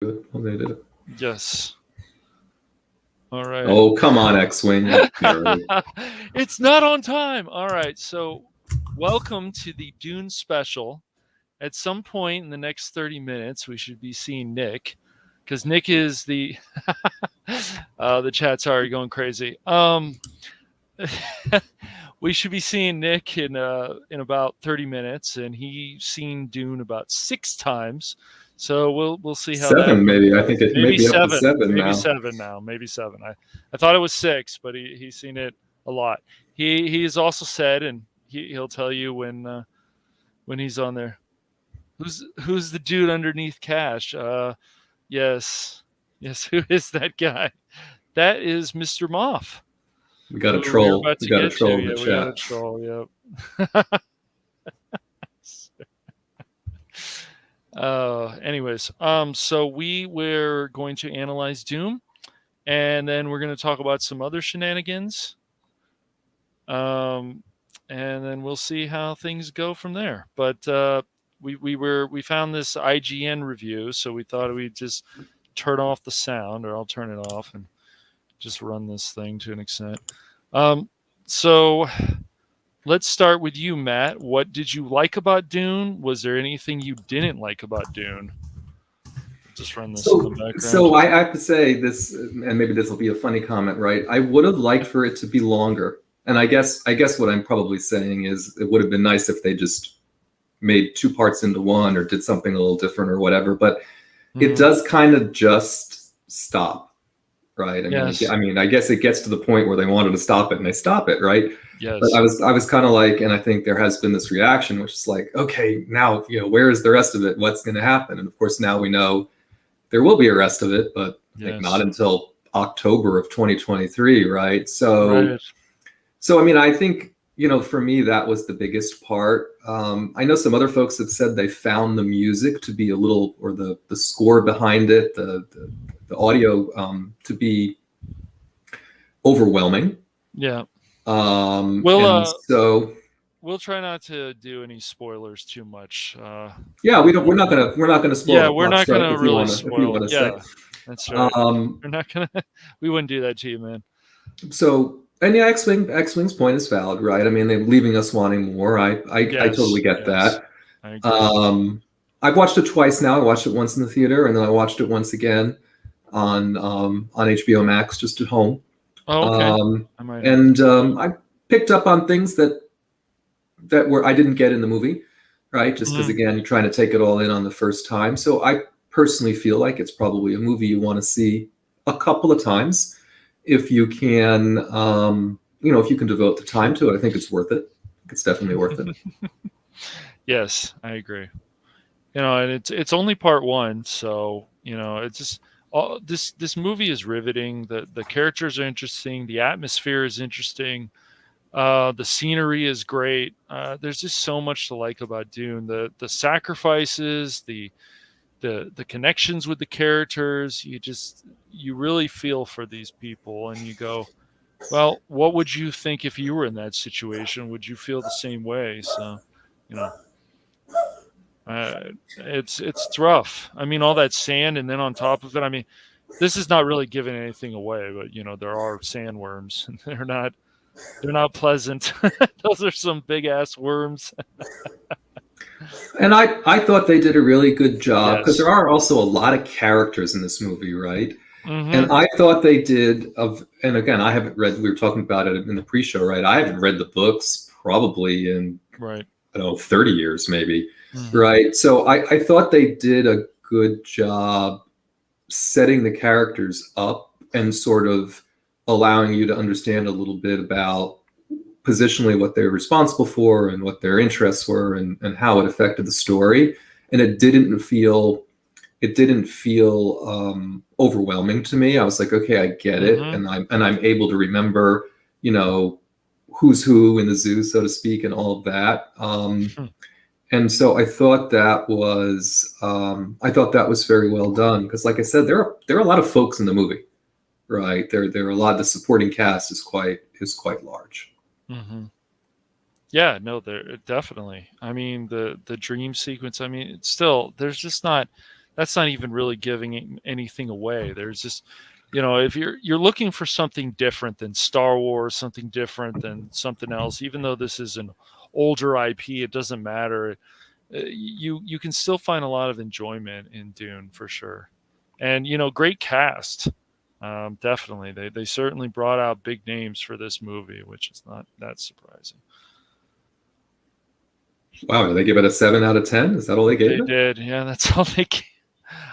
Good. Well, they did it. Yes. All right. Oh, come on, X-Wing. You nerd. It's not on time. All right. So, welcome to the Dune special. At some point in the next 30 minutes, we should be seeing Nick because Nick is the the chat's already going crazy. We should be seeing Nick in about 30 minutes, and he's seen Dune about 6 times. So we'll see how that 7, maybe. I think it may maybe be up to seven, 7 maybe now. seven now, maybe seven. I thought it was 6, but he's seen it a lot. He's also said, and he'll tell you when he's on there. Who's the dude underneath Cash? Yes, Who is that guy? That is Mr. Moff. We got a Who we're troll. about We to got a get to. troll in the Yeah, we got a chat. troll. Yep. Anyways, so we were going to analyze Doom, and then we're going to talk about some other shenanigans. And then we'll see how things go from there. But we found this IGN review, so we thought we'd just turn off the sound, or I'll turn it off and just run this thing to an extent. So let's start with you, Matt. What did you like about Dune? Was there anything you didn't like about Dune? Just run this in the background. So I have to say this, and maybe this will be a funny comment, right? I would have liked for it to be longer. And I guess what I'm probably saying is it would have been nice if they just made 2 parts into one or did something a little different or whatever. But it does kind of just stop, right? I mean, I guess it gets to the point where they wanted to stop it and they stop it, right? Yes. But I was kind of like, and I think there has been this reaction, which is like, okay, now, where is the rest of it? What's going to happen? And of course, now we know there will be a rest of it, but I think not until October of 2023, right? So I mean, I think, for me, that was the biggest part. I know some other folks have said they found the music to be a little, or the score behind it, the audio to be overwhelming. Yeah. We'll try not to do any spoilers too much. Yeah, we're not gonna spoil. Yeah, we're not gonna really spoil it. Yeah, that's right. We're not gonna. We wouldn't do that to you, man. So, and yeah, X-Wing's point is valid, right? I mean, they're leaving us wanting more. I totally get that. I agree. I've watched it twice now. I watched it once in the theater, and then I watched it once again on HBO Max just at home. Oh, okay. I picked up on things that I didn't get in the movie, right? Just because, again, you're trying to take it all in on the first time. So I personally feel like it's probably a movie you want to see a couple of times if you can, if you can devote the time to it. I think it's worth it. It's definitely worth it. Yes, I agree. And it's only part 1, so it's just this movie is riveting. The characters are interesting. The atmosphere is interesting. The scenery is great. There's just so much to like about Dune. The sacrifices, the connections with the characters. You really feel for these people, and you go, well, what would you think if you were in that situation? Would you feel the same way? So, it's rough. I mean, all that sand, and then on top of it, I mean, this is not really giving anything away, but there are sandworms, and they're not pleasant. Those are some big ass worms. And I thought they did a really good job, because there are also a lot of characters in this movie, right? Mm-hmm. And I thought they did and again, I haven't read, we were talking about it in the pre-show, right? I haven't read the books probably in, I don't know, 30 years maybe, right? So I thought they did a good job setting the characters up and sort of allowing you to understand a little bit about positionally what they're responsible for and what their interests were and how it affected the story. And it didn't feel overwhelming to me. I was like, okay, I get it. And I'm able to remember, who's who in the zoo, so to speak, and all of that. And so I thought that was very well done, because like I said, there are a lot of folks in the movie, right? There are a lot. The supporting cast is quite large. Mm-hmm. Yeah, no, there definitely. I mean, the dream sequence. I mean, it's still, there's just not. that's not even really giving anything away. There's just, if you're looking for something different than Star Wars, something different than something else, even though this is an older IP, it doesn't matter. You can still find a lot of enjoyment in Dune for sure, and great cast. Definitely, they certainly brought out big names for this movie, which is not that surprising. Wow, did they give it a 7 out of 10? Is that all they gave it? They did, yeah. That's all they gave.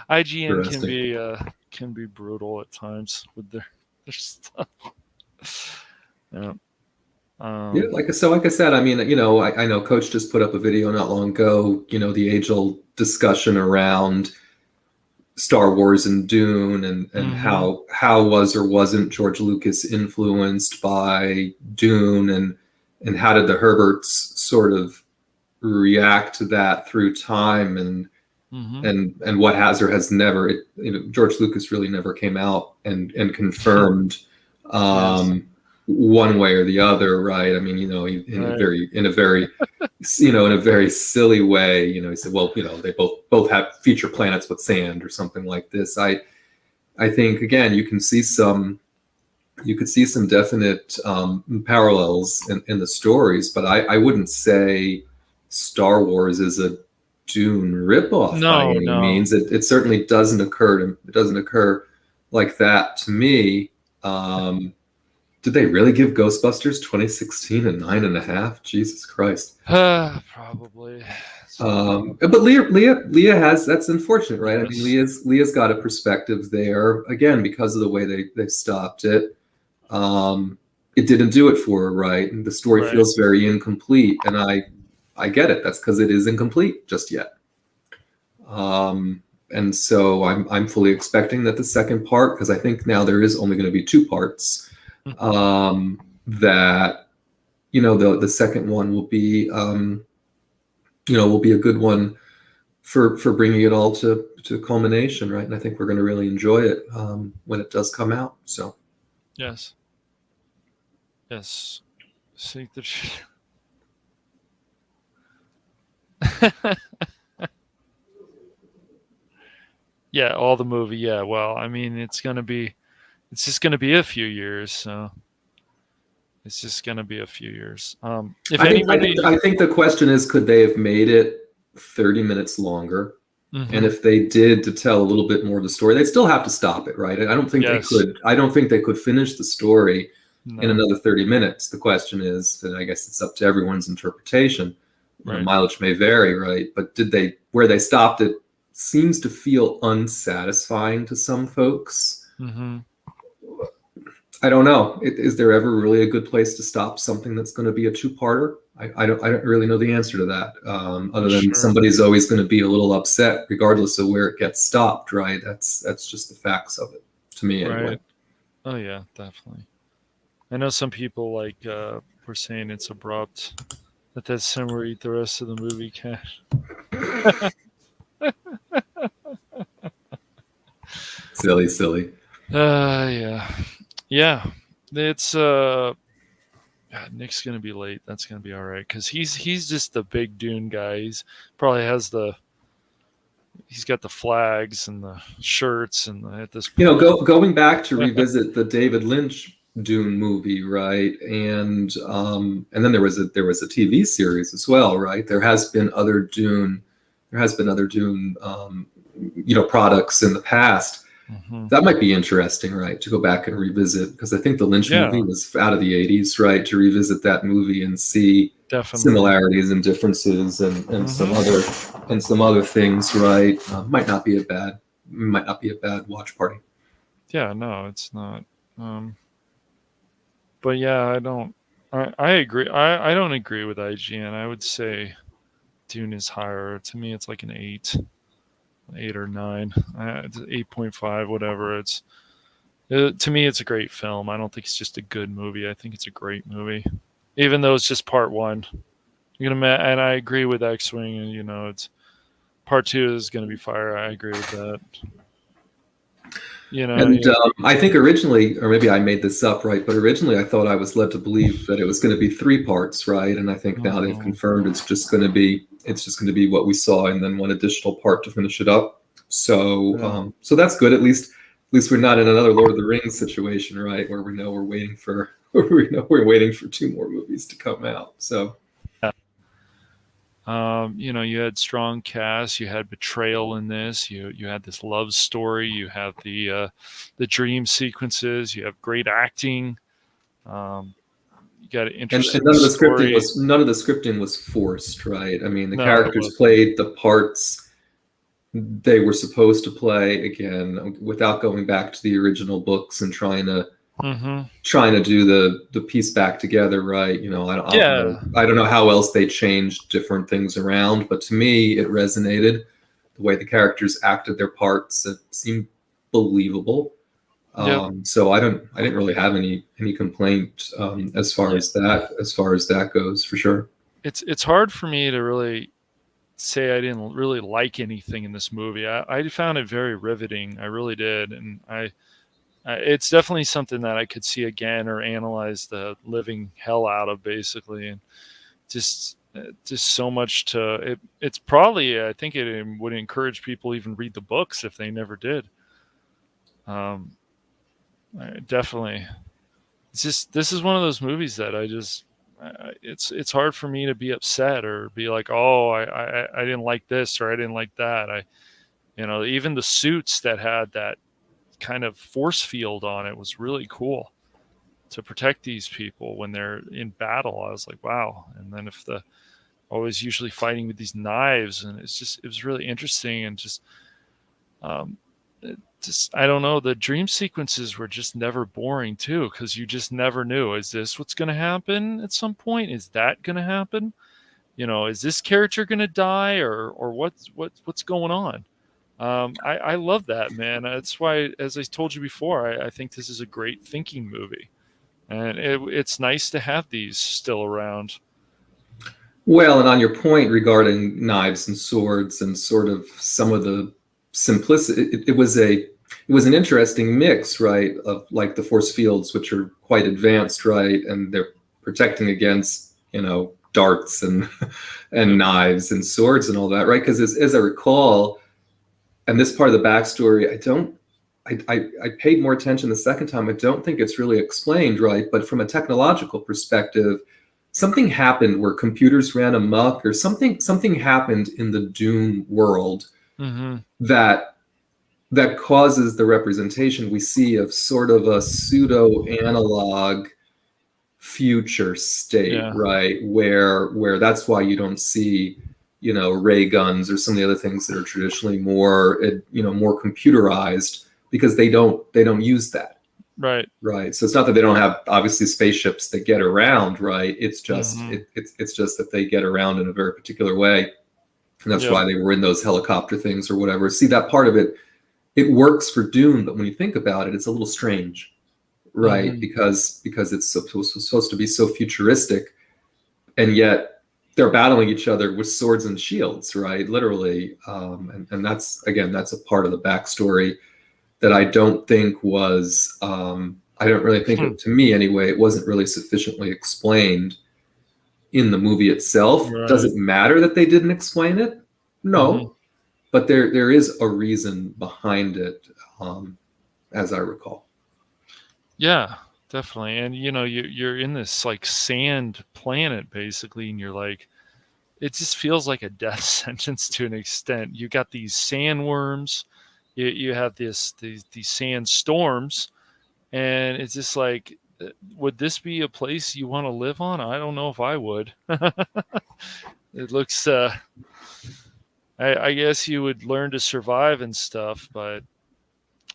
IGN can be brutal at times with their stuff. Yeah. Yeah, like I said, I mean, I know Coach just put up a video not long ago. The age-old discussion around Star Wars and Dune, and how was or wasn't George Lucas influenced by Dune, and how did the Herberts sort of react to that through time, and what has or has never, George Lucas really never came out and confirmed Yes. one way or the other, right? I mean, in a very in a very silly way, he said, well, they both have future planets with sand or something like this. I think again, you could see some definite parallels in the stories, but I wouldn't say Star Wars is a Dune ripoff by any means. It certainly doesn't occur. It doesn't occur like that to me. Did they really give Ghostbusters 2016 a 9.5? Jesus Christ. Probably. But Leah has, that's unfortunate, right? Yes. I mean, Leah's got a perspective there again because of the way they stopped it. It didn't do it for her, right? And the story feels very incomplete, and I get it. That's because it is incomplete just yet. And so I'm fully expecting that the second part, because I think now there is only going to be 2 parts, that the second one will be will be a good one for bringing it all to culmination, right? And I think we're going to really enjoy it when it does come out. So yes. Seek the yeah, all the movie. Yeah, well, I mean, it's just gonna be a few years. So it's just gonna be a few years. I think the question is, could they have made it 30 minutes longer? And if they did, to tell a little bit more of the story, they'd still have to stop it, right? I don't think they could. I don't think they could finish the story in another 30 minutes. The question is, and I guess it's up to everyone's interpretation. Right. Mileage may vary, right? But where they stopped it seems to feel unsatisfying to some folks. I don't know. Is there ever really a good place to stop something that's going to be a 2-parter? I don't really know the answer to that. Other than somebody's always going to be a little upset, regardless of where it gets stopped, right? That's just the facts of it, to me, anyway. Right. Oh yeah, definitely. I know some people were saying it's abrupt. That's somewhere eat the rest of the movie, Cash. Silly. Yeah. It's God, Nick's gonna be late. That's gonna be all right because he's just the big Dune guy. He's probably he's got the flags and the shirts and at this point. Going back to revisit the David Lynch Dune movie, right? And then there was a TV series as well, right? There has been other Dune products in the past. That might be interesting, right? To go back and revisit, because I think the Lynch movie was out of the 80s, right? To revisit that movie and see similarities and differences and some other things, right? Might not be a bad watch party. Yeah, no, it's not. But yeah, I agree. I don't agree with IGN. I would say Dune is higher. To me, it's like an 8 or 9. It's 8.5, whatever. To me, it's a great film. I don't think it's just a good movie. I think it's a great movie, even though it's just part 1. And I agree with X-Wing, and it's part 2 is going to be fire. I agree with that. I think originally, or maybe I made this up, right? But originally, I thought I was led to believe that it was going to be 3 parts, right? And I think now they've confirmed it's just going to be what we saw, and then one additional part to finish it up. So so that's good. At least we're not in another Lord of the Rings situation, right? Where we know we're waiting for we're waiting for 2 more movies to come out. So you had strong cast, you had betrayal in this, you had this love story, you have the dream sequences, you have great acting, you got an interesting and none of the story. scripting was forced, right? I mean, the No, it characters wasn't. played the parts they were supposed to play, again, without going back to the original books and trying to do the piece back together, right? Yeah, I don't know how else they changed different things around, but to me it resonated. The way the characters acted their parts, it seemed believable. yep, So I didn't really have any complaint as far yeah. as that goes, for sure. It's hard for me to really say I didn't really like anything in this movie. I found it very riveting. I really did, and it's definitely something that I could see again or analyze the living hell out of, basically, and just so much to it. It's probably, I think it would encourage people even read the books if they never did. Um, definitely, it's just this is one of those movies that it's hard for me to be upset or be like, oh, I didn't like this or I didn't like that. Even the suits that had that kind of force field on it was really cool to protect these people when they're in battle. I was like, wow. And then if the always usually fighting with these knives, and it was really interesting, and um, just I don't know. The dream sequences were just never boring too, because you just never knew, is this what's going to happen at some point? Is that going to happen? Is this character going to die, or what's going on? I love that, man. That's why, as I told you before, I think this is a great thinking movie, and it's nice to have these still around. Well, and on your point regarding knives and swords and sort of some of the simplicity, it was an interesting mix, right? Of like the force fields, which are quite advanced, right? And they're protecting against, darts and Yep. knives and swords and all that, right? Because as I recall, and this part of the backstory, I paid more attention the second time. I don't think it's really explained, right? But from a technological perspective, something happened where computers ran amok, or something happened in the Dune world Mm-hmm. that causes the representation we see of sort of a pseudo analog future state, Yeah. right? Where that's why you don't see, ray guns or some of the other things that are traditionally more, more computerized, because they don't use that. Right. Right. So it's not that they don't have, obviously, spaceships that get around, right? It's just Mm-hmm. it's just that they get around in a very particular way. And that's Yep. why they were in those helicopter things or whatever. See, that part of it works for Dune, but when you think about it, it's a little strange, right? Mm-hmm. Because it's supposed to be so futuristic, and yet they're battling each other with swords and shields, right? Literally. And that's a part of the backstory that I don't think was, I don't really think, to me anyway, it wasn't really sufficiently explained in the movie itself. Does Right. it matter that they didn't explain it? Mm-hmm. No, but there is a reason behind it, as I recall. Yeah, definitely. And you're in this like sand planet basically, and you're like, it just feels like a death sentence to an extent. You got these sandworms, you have these sand storms, and it's just like, would this be a place you want to live on? I don't know if I would. It looks, I guess you would learn to survive and stuff, but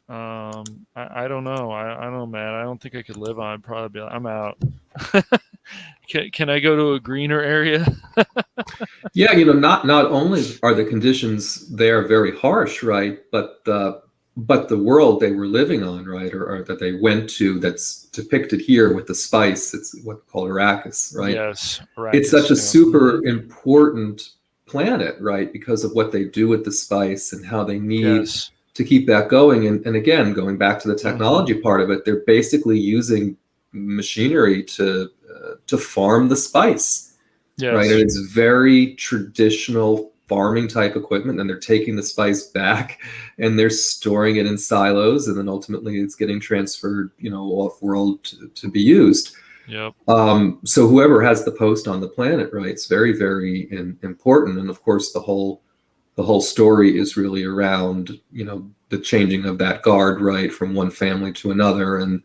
I don't know. I don't know, man. I don't think I could live on. I'd probably be like, I'm out. Can I go to a greener area? Yeah, not only are the conditions there very harsh, right, but the world they were living on, right, or that they went to, that's depicted here with the spice, it's what's called Arrakis, right? Yes, It's such Arrakis. a Yeah. Mm-hmm. super important planet, right, because of what they do with the spice and how they need Yes. to keep that going. And again, going back to the Mm-hmm. technology part of it, they're basically using machinery to farm the spice, right? And Yes. it's very traditional farming type equipment, and they're taking the spice back and they're storing it in silos, and then ultimately it's getting transferred, off world to be used. Yep. So whoever has the post on the planet, right, it's very, very important. And of course, the whole story is really around, the changing of that guard, right, from one family to another, and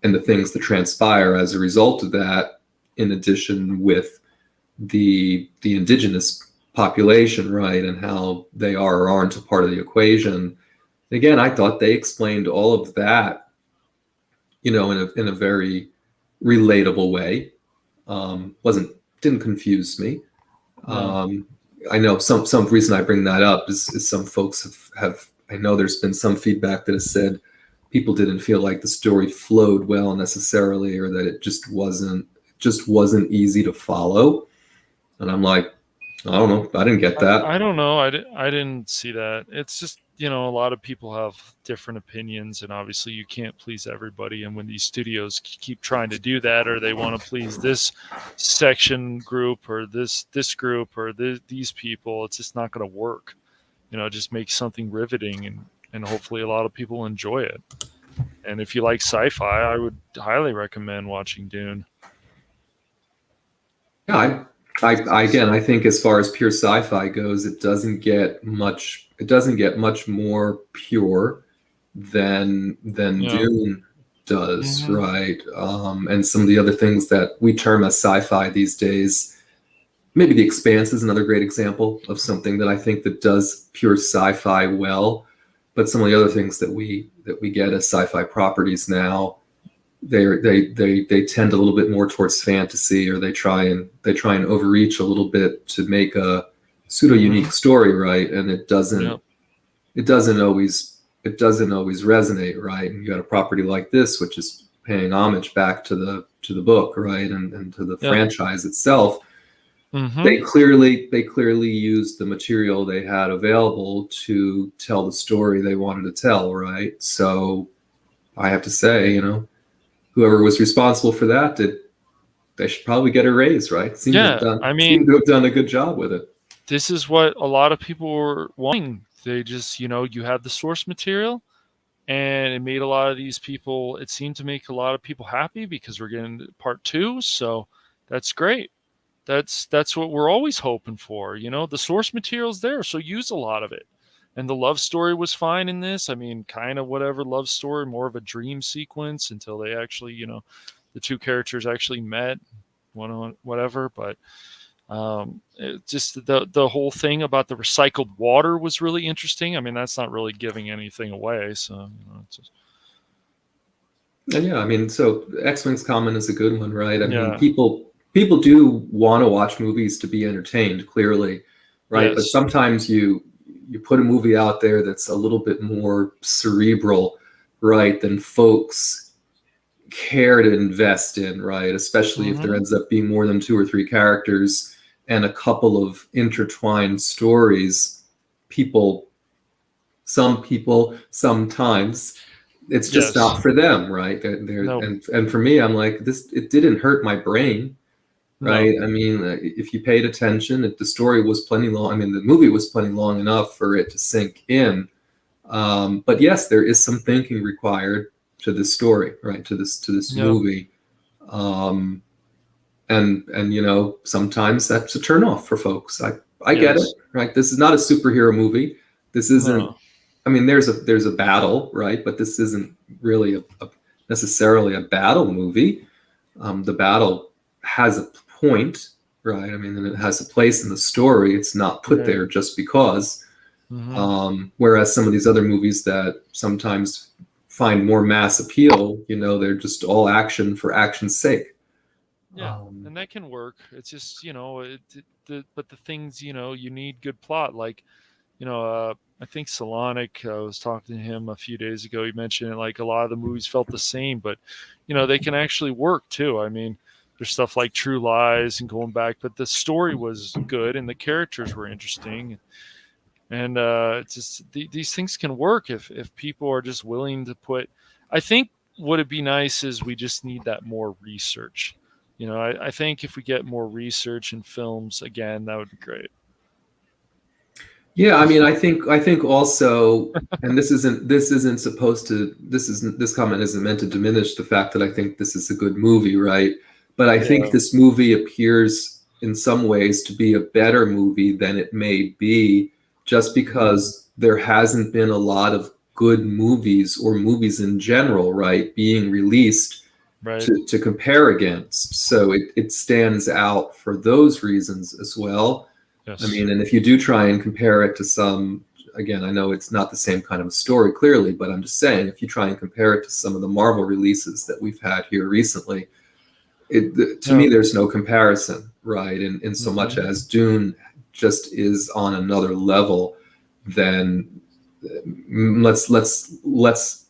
the things that transpire as a result of that, in addition with the indigenous population, right, and how they are or aren't a part of the equation. Again, I thought they explained all of that, in a very relatable way. Didn't confuse me. No. I know some reason I bring that up is some folks have I know there's been some feedback that has said people didn't feel like the story flowed well necessarily, or that it just wasn't easy to follow. And I'm like, I don't know, I didn't get that. I don't know. I didn't see that. It's just, a lot of people have different opinions, and obviously you can't please everybody. And when these studios keep trying to do that, or they want to please this section group or this group or these people, it's just not going to work. Just make something riveting, and hopefully a lot of people enjoy it. And if you like sci-fi, I would highly recommend watching Dune. Yeah, I think as far as pure sci-fi goes, it doesn't get much more pure than Yeah. Dune does, Hmm. right? And some of the other things that we term as sci-fi these days, maybe The Expanse is another great example of something that I think that does pure sci-fi well. But some of the other things that we get as sci-fi properties now, they tend a little bit more towards fantasy, or they try and overreach a little bit to make a pseudo Hmm. unique story, right? And it doesn't Yep. always resonate, right? And you got a property like this, which is paying homage back to the book, right, and to the Yep. franchise itself. Hmm. They clearly used the material they had available to tell the story they wanted to tell, right? So I have to say, whoever was responsible for that they should probably get a raise, right? Yeah. I Seem mean, to have done a good job with it. this is what a lot of people were wanting. They just, you had the source material, and it made a lot of these people, it seemed to make a lot of people happy because we're getting part two. So that's great. That's what we're always hoping for. The source material's there, so use a lot of it. And the love story was fine in this. I mean, kind of whatever love story, more of a dream sequence until they actually, the two characters actually met, one on whatever. But it just the whole thing about the recycled water was really interesting. I mean, that's not really giving anything away, so it's just, And yeah, I mean, so X-Wing's comment is a good one, right? I mean, yeah, people do want to watch movies to be entertained, clearly, right? But yes, sometimes you put a movie out there that's a little bit more cerebral, right, than folks care to invest in, right? Especially if there mm-hmm. ends up being more than two or three characters and a couple of intertwined stories. Some people, sometimes it's just Yes, not for them, right? no, And for me, I'm like, this, it didn't hurt my brain, no, right? I mean, if you paid attention, if the story was plenty long, I mean, the movie was plenty long enough for it to sink in. But yes, there is some thinking required to this story, right? To this yeah, movie. Um, and sometimes that's a turnoff for folks. I get it, yes, right? This is not a superhero movie. This isn't. no, I mean, there's a battle, right? But this isn't really necessarily a battle movie. The battle has a point, right? I mean, and it has a place in the story. It's not put right, there just because. mm-hmm. Whereas some of these other movies that sometimes find more mass appeal, they're just all action for action's sake. Yeah, Um, and that can work. It's just, but the things, you need good plot. Like, I think Solonic, I was talking to him a few days ago. He mentioned like a lot of the movies felt the same, but they can actually work too. I mean, there's stuff like True Lies and going back, but the story was good and the characters were interesting. And it's just these things can work if people are just willing to put. I think what would be nice is we just need that more research. I think if we get more research in films again, that would be great. Yeah, I mean, I think also, and this comment isn't meant to diminish the fact that I think this is a good movie, right? But I think Yeah. this movie appears in some ways to be a better movie than it may be, just Mhm. because there hasn't been a lot of good movies or movies in general, right, being released Right. to compare against. So it stands out for those reasons as well. I Yes. mean, and if you do try and compare it to some, again, I know it's not the same kind of a story clearly, but I'm just saying, if you try and compare it to some of the Marvel releases that we've had here recently, to Yeah. me, there's no comparison, right? In so much Hmm. as Dune just is on another level than let's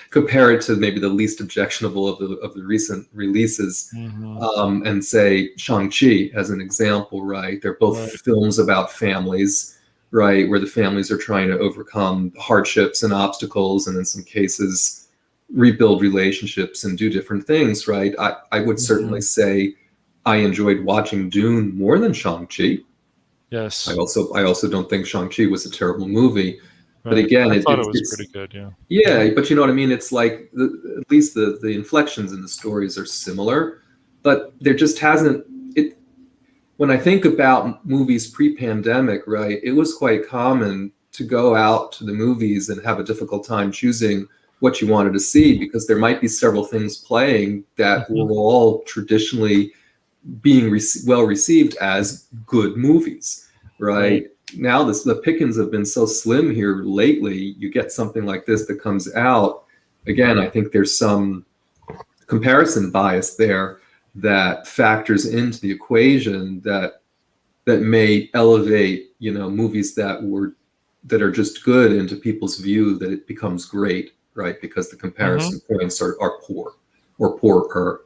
compare it to maybe the least objectionable of the recent releases, Hmm. and say Shang-Chi as an example, right? They're both Right. films about families, right, where the families are trying to overcome hardships and obstacles, and in some cases rebuild relationships and do different things, right? I would certainly Hmm. say I enjoyed watching Dune more than Shang-Chi. I Yes. also I also don't think Shang-Chi was a terrible movie. But Right. again, I it, thought it it's was pretty it's good. Yeah. yeah, but you know what I mean? It's like at least the inflections in the stories are similar, but there just hasn't it when I think about movies pre-pandemic, right? It was quite common to go out to the movies and have a difficult time choosing what you wanted to see because there might be several things playing that Hmm. were all traditionally being well received as good movies, Right. right? Now the pickings have been so slim here lately. You get something like this that comes out. Again, I think there's some comparison bias there that factors into the equation that may elevate, movies that are just good into people's view that it becomes great, right? Because the Hmm. comparison points are poor or poorer.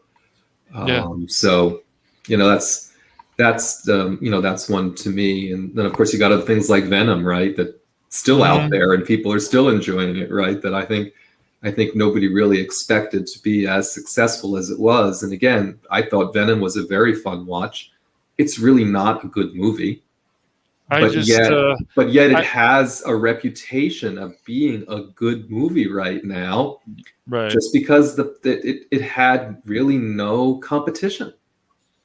Yeah. So, that's one to me. And then of course you got other things like Venom, right? That still out Hmm. there and people are still enjoying it, right? That I think nobody really expected to be as successful as it was. And again, I thought Venom was a very fun watch. It's really not a good movie, I but just. yet it I. has a reputation of being a good movie right now, Right. just because it had really no competition.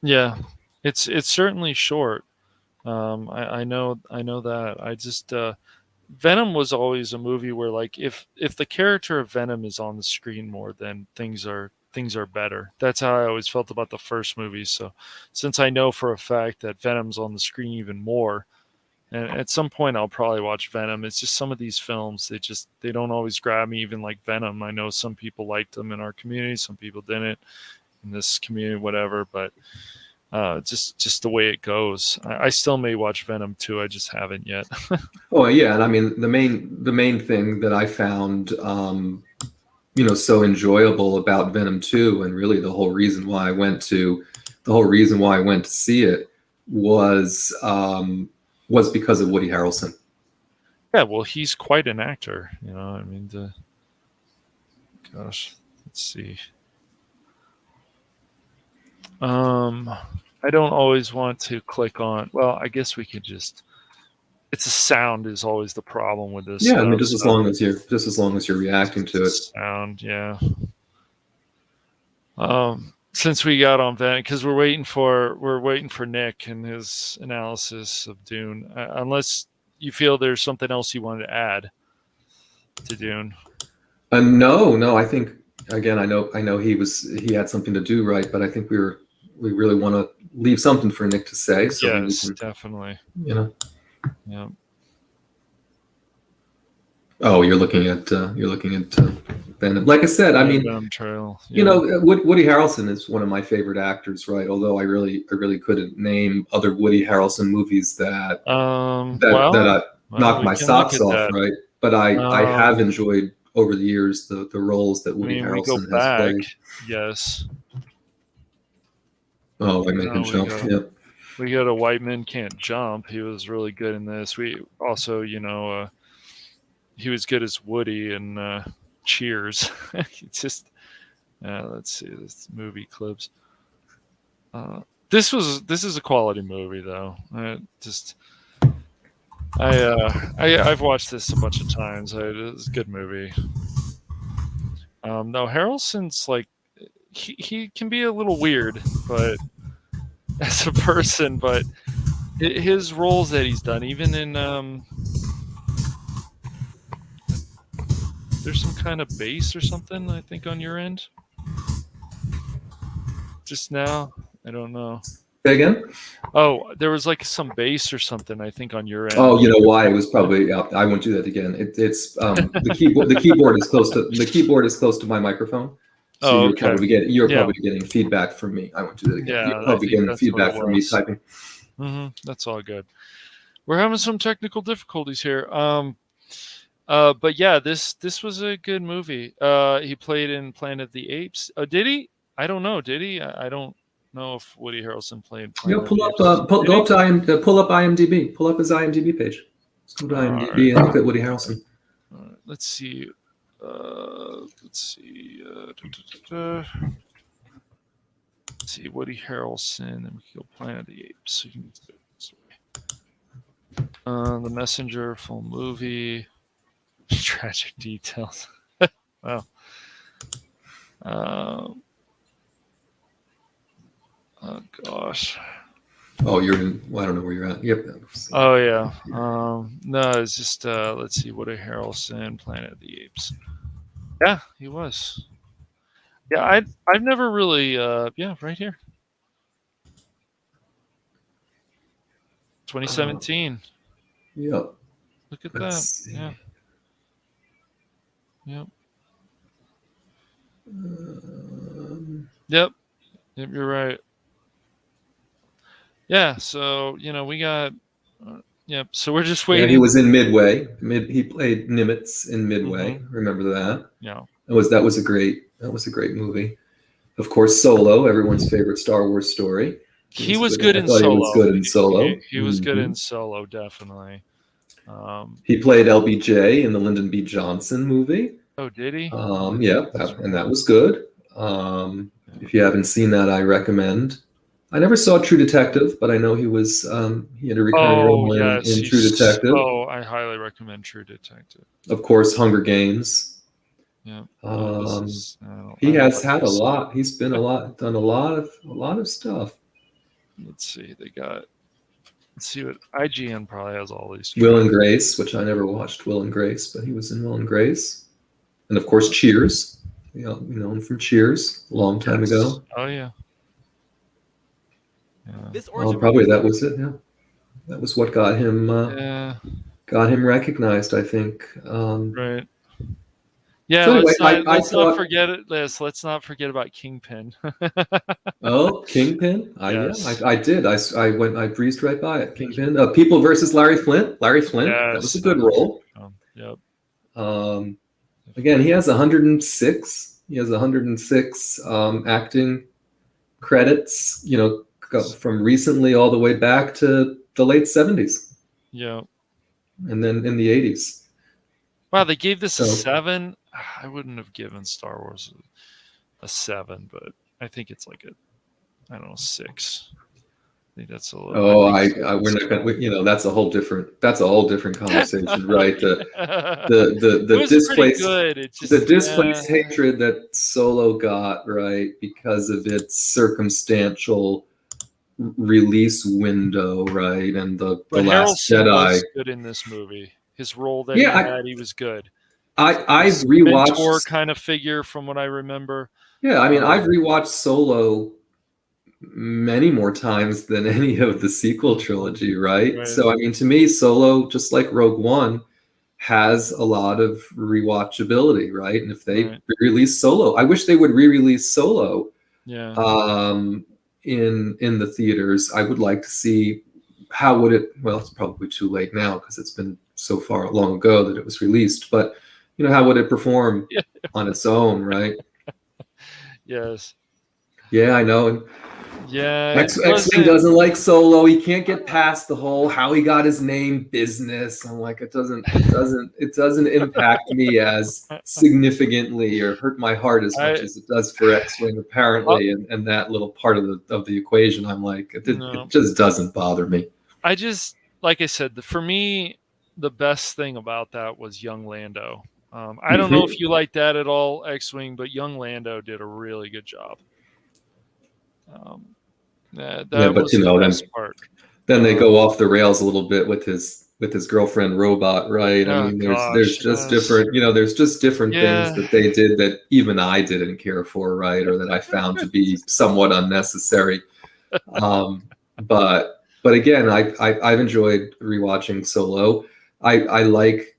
Yeah. It's certainly short. I know that. I just Venom was always a movie where, like, if the character of Venom is on the screen more, then things are better. That's how I always felt about the first movie. So since I know for a fact that Venom's on the screen even more, and at some point I'll probably watch Venom. It's just some of these films, they don't always grab me, even like Venom. I know some people liked them in our community, some people didn't in this community, whatever, but just the way it goes. I still may watch Venom 2. I just haven't yet. Oh yeah, and I mean the main thing that I found so enjoyable about Venom 2, and really the whole reason why I went to see it was because of Woody Harrelson. Yeah, well, he's quite an actor. I mean, gosh, let's see. Um, I don't always want to click on. Well, I guess we could just. It's a sound is always the problem with this Yeah, I mean stuff. just as So long as you're reacting to it. sound, yeah. Since we got on that, because we're waiting for Nick and his analysis of Dune. Unless you feel there's something else you wanted to add to Dune. No, no, I think again, I know he had something to do, right, but I think we really want to leave something for Nick to say, so maybe we Yes, can, definitely. you know. Yeah. Oh, you're looking at Venom. Like I said, I Yeah, mean, Venom Trail. Yeah. Woody Harrelson is one of my favorite actors, right? Although I really couldn't name other Woody Harrelson movies that Well, I knocked we my can look socks at off, that. right? But I have Um, enjoyed over the years the roles that I Woody mean, we go Harrelson has back. played. Yes. Oh, I make him We jump. go. Yeah. We go to White Men Can't Jump. He was really good in this. We also, he was good as Woody in Cheers. It's just, let's see, this movie clips. Uh, this is a quality movie though. Just I've watched this a bunch of times. It's a good movie. No, Harrelson's like he can be a little weird, but as a person, but his roles that he's done, even in there's some kind of bass or something, I think, on your end. Just now, I don't know. Say again? Oh, there was like some bass or something, I think, on your end. Oh, you know why? It was probably. I won't do that again. It's the keyboard. The keyboard is close to my microphone. So Oh, you're okay. probably getting feedback from me. I won't do that again. Yeah, You're probably getting feedback from me typing. That's all good. We're having some technical difficulties here. But yeah, this was a good movie. He played in Planet of the Apes. Did he? I don't know. Did he? I don't know if Woody Harrelson played Planet of the Apes. Pull up IMDb. Pull up his IMDb page. Let's go to IMDb and look at Woody Harrelson. Let's see. Let's see. Let's see, Woody Harrelson, and we can go Planet of the Apes. So you can do it this way. The Messenger, full movie, tragic details. Wow. Oh gosh. Oh, you're in. Well, I don't know where you're at. Yep. Oh yeah. No, it's just let's see, Woody Harrelson, Planet of the Apes. Yeah, he was. Yeah, I've never really yeah, right here. 2017. Yep. Look at that. See. Yeah. Yep. Yep. Yep, you're right. Yeah, so we got yep, so we're just waiting. Yeah, he was in Midway. He played Nimitz in Midway. Remember that? Yeah. That was a great movie. Of course, Solo, everyone's favorite Star Wars story. He was good in Solo. He was good in Solo. He was good in Solo, definitely. He played LBJ in the Lyndon B. Johnson movie. Oh, did he? Yeah, and that was good. If you haven't seen that, I recommend. I never saw True Detective, but I know he had a recurring role in True Detective. Oh, I highly recommend True Detective. Of course, Hunger Games. Yeah. He has had a lot. He's been done a lot of stuff. Let's see. Let's see what IGN probably has all these. Will and Grace, which I never watched Will and Grace, but he was in Will and Grace. And of course, Cheers. You know him from Cheers a long time ago. Oh yeah. Well, probably that was it. Yeah, that was what got him recognized, I think. Right. Yeah. So anyway, let's not forget it. Let's not forget about Kingpin. Oh, Kingpin! Yes. I did. I breezed right by it. Kingpin. People versus Larry Flint. Larry Flint. Yes, that was a good role. Yep. Again, he has 106. He has 106 acting credits. From recently all the way back to the late 70s. Yeah. And then in the 80s. Wow, they gave this a 7. I wouldn't have given Star Wars a 7, but I think it's like I don't know, 6. I think that's a little. Oh, we're not gonna. That's a whole different conversation, right? The displaced hatred that Solo got, right, because of its circumstantial release window, right, and the Last Jedi was good in this movie. His role that he was good. I've rewatched mentor kind of figure from what I remember. Yeah, I mean, I've rewatched Solo many more times than any of the sequel trilogy, right? So I mean, to me, Solo, just like Rogue One, has a lot of rewatchability, right? And if they re-release Solo, I wish they would re-release Solo. Yeah. In the theaters, I would like to see how would it. Well, it's probably too late now because it's been so far long ago that it was released. But how would it perform on its own, right? Yes. Yeah, I know. And yeah. X-Wing doesn't like Solo. He can't get past the whole how he got his name business. I'm like, it doesn't impact me as significantly or hurt my heart as much as it does for X-Wing, apparently. And that little part of the equation, I'm like, it just doesn't bother me. like I said, for me, the best thing about that was young Lando. I don't know if you like that at all, X-Wing, but young Lando did a really good job. That but was the best part. Then they go off the rails a little bit with his girlfriend robot, right? I mean, there's just different, there's just different things that they did that even I didn't care for, right? Or that I found to be somewhat unnecessary. But again, I've enjoyed rewatching Solo. I like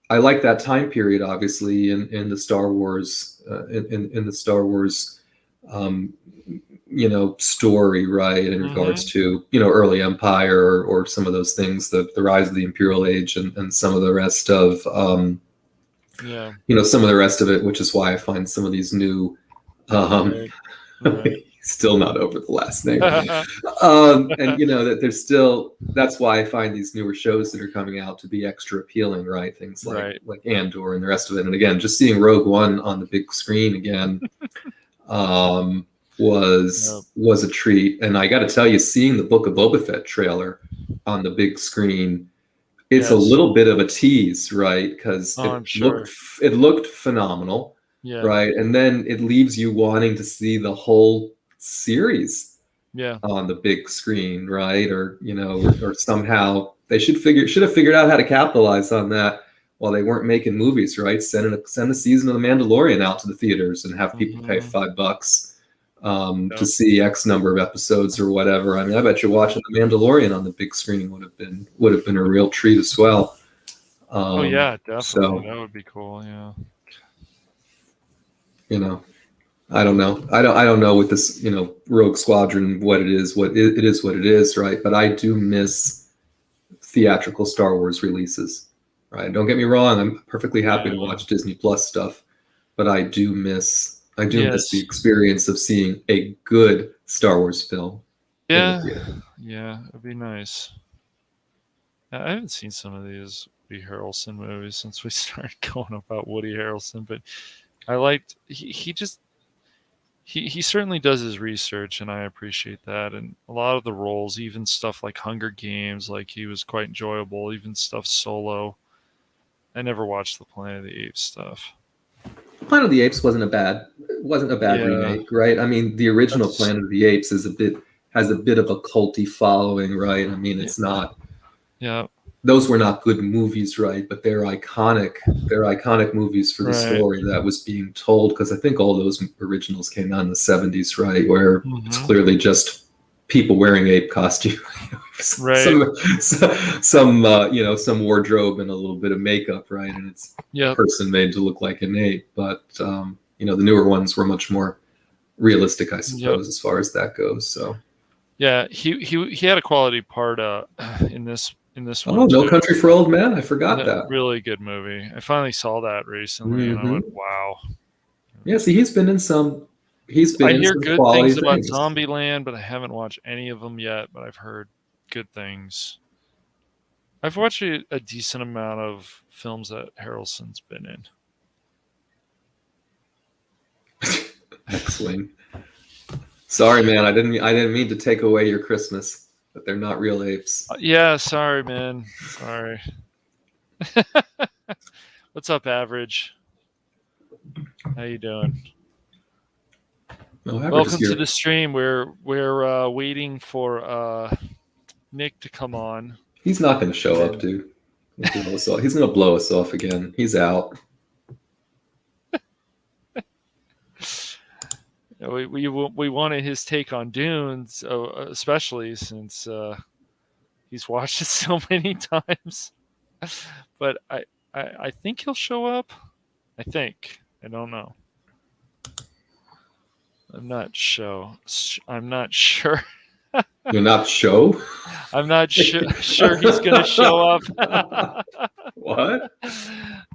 that time period, obviously, in the Star Wars, in the Star Wars, story, right, in regards to early Empire, or some of those things, the rise of the Imperial Age, and some of the rest of some of the rest of it, which is why I find some of these new right. Still not over the last name. And that there's still, that's why I find these newer shows that are coming out to be extra appealing, right? Things like Andor and the rest of it. And again, just seeing Rogue One on the big screen again was a treat. And I got to tell you, seeing the Book of Boba Fett trailer on the big screen, it's a little bit of a tease, right? Because it looked phenomenal, right? And then it leaves you wanting to see the whole series on the big screen, right? Or or somehow they should have figured out how to capitalize on that while they weren't making movies, right? Send a season of The Mandalorian out to the theaters and have people pay $5 to see X number of episodes or whatever. I mean, I bet you watching The Mandalorian on the big screen would have been a real treat as well. Definitely. So, that would be cool. I don't know. I don't know with this, Rogue Squadron, what it is, what it is, right? But I do miss theatrical Star Wars releases, right? Don't get me wrong. I'm perfectly happy to watch Disney Plus stuff, but I do miss the experience of seeing a good Star Wars film. Yeah, it'd be nice. I haven't seen some of these Woody Harrelson movies since we started going about Woody Harrelson, but I liked he certainly does his research, and I appreciate that. And a lot of the roles, even stuff like Hunger Games, like he was quite enjoyable. Even stuff Solo. I never watched the Planet of the Apes stuff. Planet of the Apes wasn't a bad remake, right? I mean, the original Planet of the Apes has a bit of a culty following, right? I mean, it's not. Yeah. Those were not good movies, right? But they're iconic. They're iconic movies for the story that was being told. Because I think all those originals came out in the 70s, right? Where it's clearly just people wearing ape costume, some wardrobe and a little bit of makeup, right? And it's a person made to look like an ape. But the newer ones were much more realistic, I suppose, as far as that goes. So yeah, he had a quality part in this one. Oh, No Country for Old Men. I forgot that. Really good movie. I finally saw that recently, and I went, "Wow." Yeah, see, he's been in some. I hear good things about Zombieland, but I haven't watched any of them yet. But I've heard good things. I've watched a decent amount of films that Harrelson's been in. X-Wing. Sorry, man. I didn't mean to take away your Christmas. But they're not real apes. Sorry, man. Sorry. What's up, Average? How you doing? Welcome to the stream. We're waiting for Nick to come on. He's not going to show up, dude. He's going to blow us off again. He's out. We wanted his take on Dune, especially since he's watched it so many times. But I think he'll show up. I think. I don't know. I'm not sure. You're not sure? I'm not sure he's going to show up. What?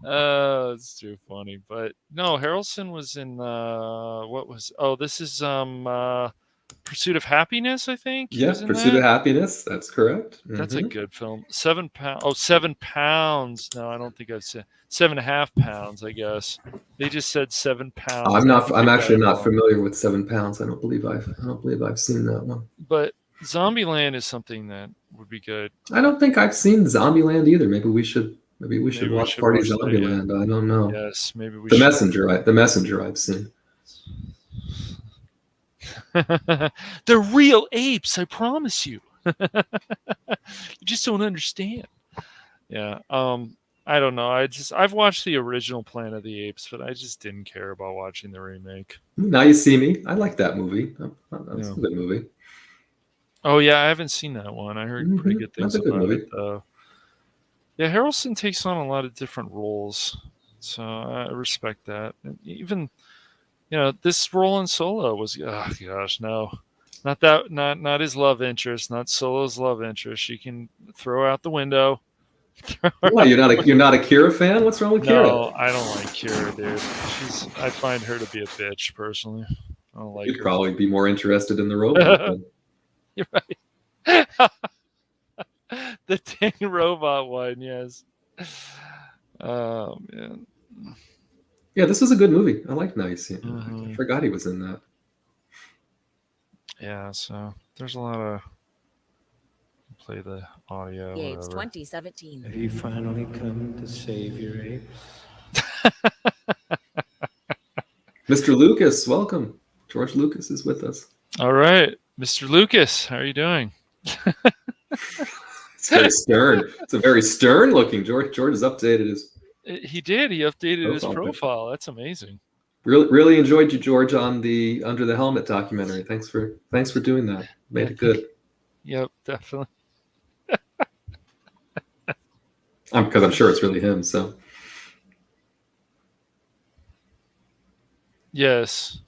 It's too funny. But no, Harrelson was in this is Pursuit of Happiness, I think. Yes, Pursuit of Happiness. That's correct. That's a good film. 7 pounds. Oh, 7 pounds. No, I don't think I've said 7.5 pounds. I guess they just said 7 pounds. I'm actually not familiar with 7 pounds. I don't believe I've seen that one. But Zombieland is something that would be good. I don't think I've seen Zombieland either. Maybe we should watch Party watch that. Yeah. Zombieland. I don't know. Yes, maybe we The should. Messenger I've seen. They're real apes, I promise you. You just don't understand. Yeah. I don't know. I've watched the original Planet of the Apes, but I just didn't care about watching the remake. Now You See Me. I like that movie. That's a good movie. Oh yeah, I haven't seen that one. I heard pretty good things about it though. Yeah, Harrelson takes on a lot of different roles, so I respect that. And even this role in Solo was, oh gosh, no, not his love interest, not Solo's love interest. You can throw out the window. Why, you're not a Kira fan? What's wrong with Kira? No, I don't like Kira, dude. I find her to be a bitch personally. I don't like her. You'd probably be more interested in the robot. You're right. The dang robot one, yes. Oh man. Yeah, this was a good movie. I liked Now You See Me. I forgot he was in that. Yeah, so there's a lot of play the audio. The Apes 2017. Have you finally come to save your apes? Mr. Lucas, welcome. George Lucas is with us. All right, Mr. Lucas, how are you doing? It's very stern. It's a very stern looking George. George has updated his. He did. He updated his profile. That's amazing. Really enjoyed you, George, on the Under the Helmet documentary. Thanks for doing that. Made it good. Yep, definitely. Because I'm sure it's really him. So. Yes.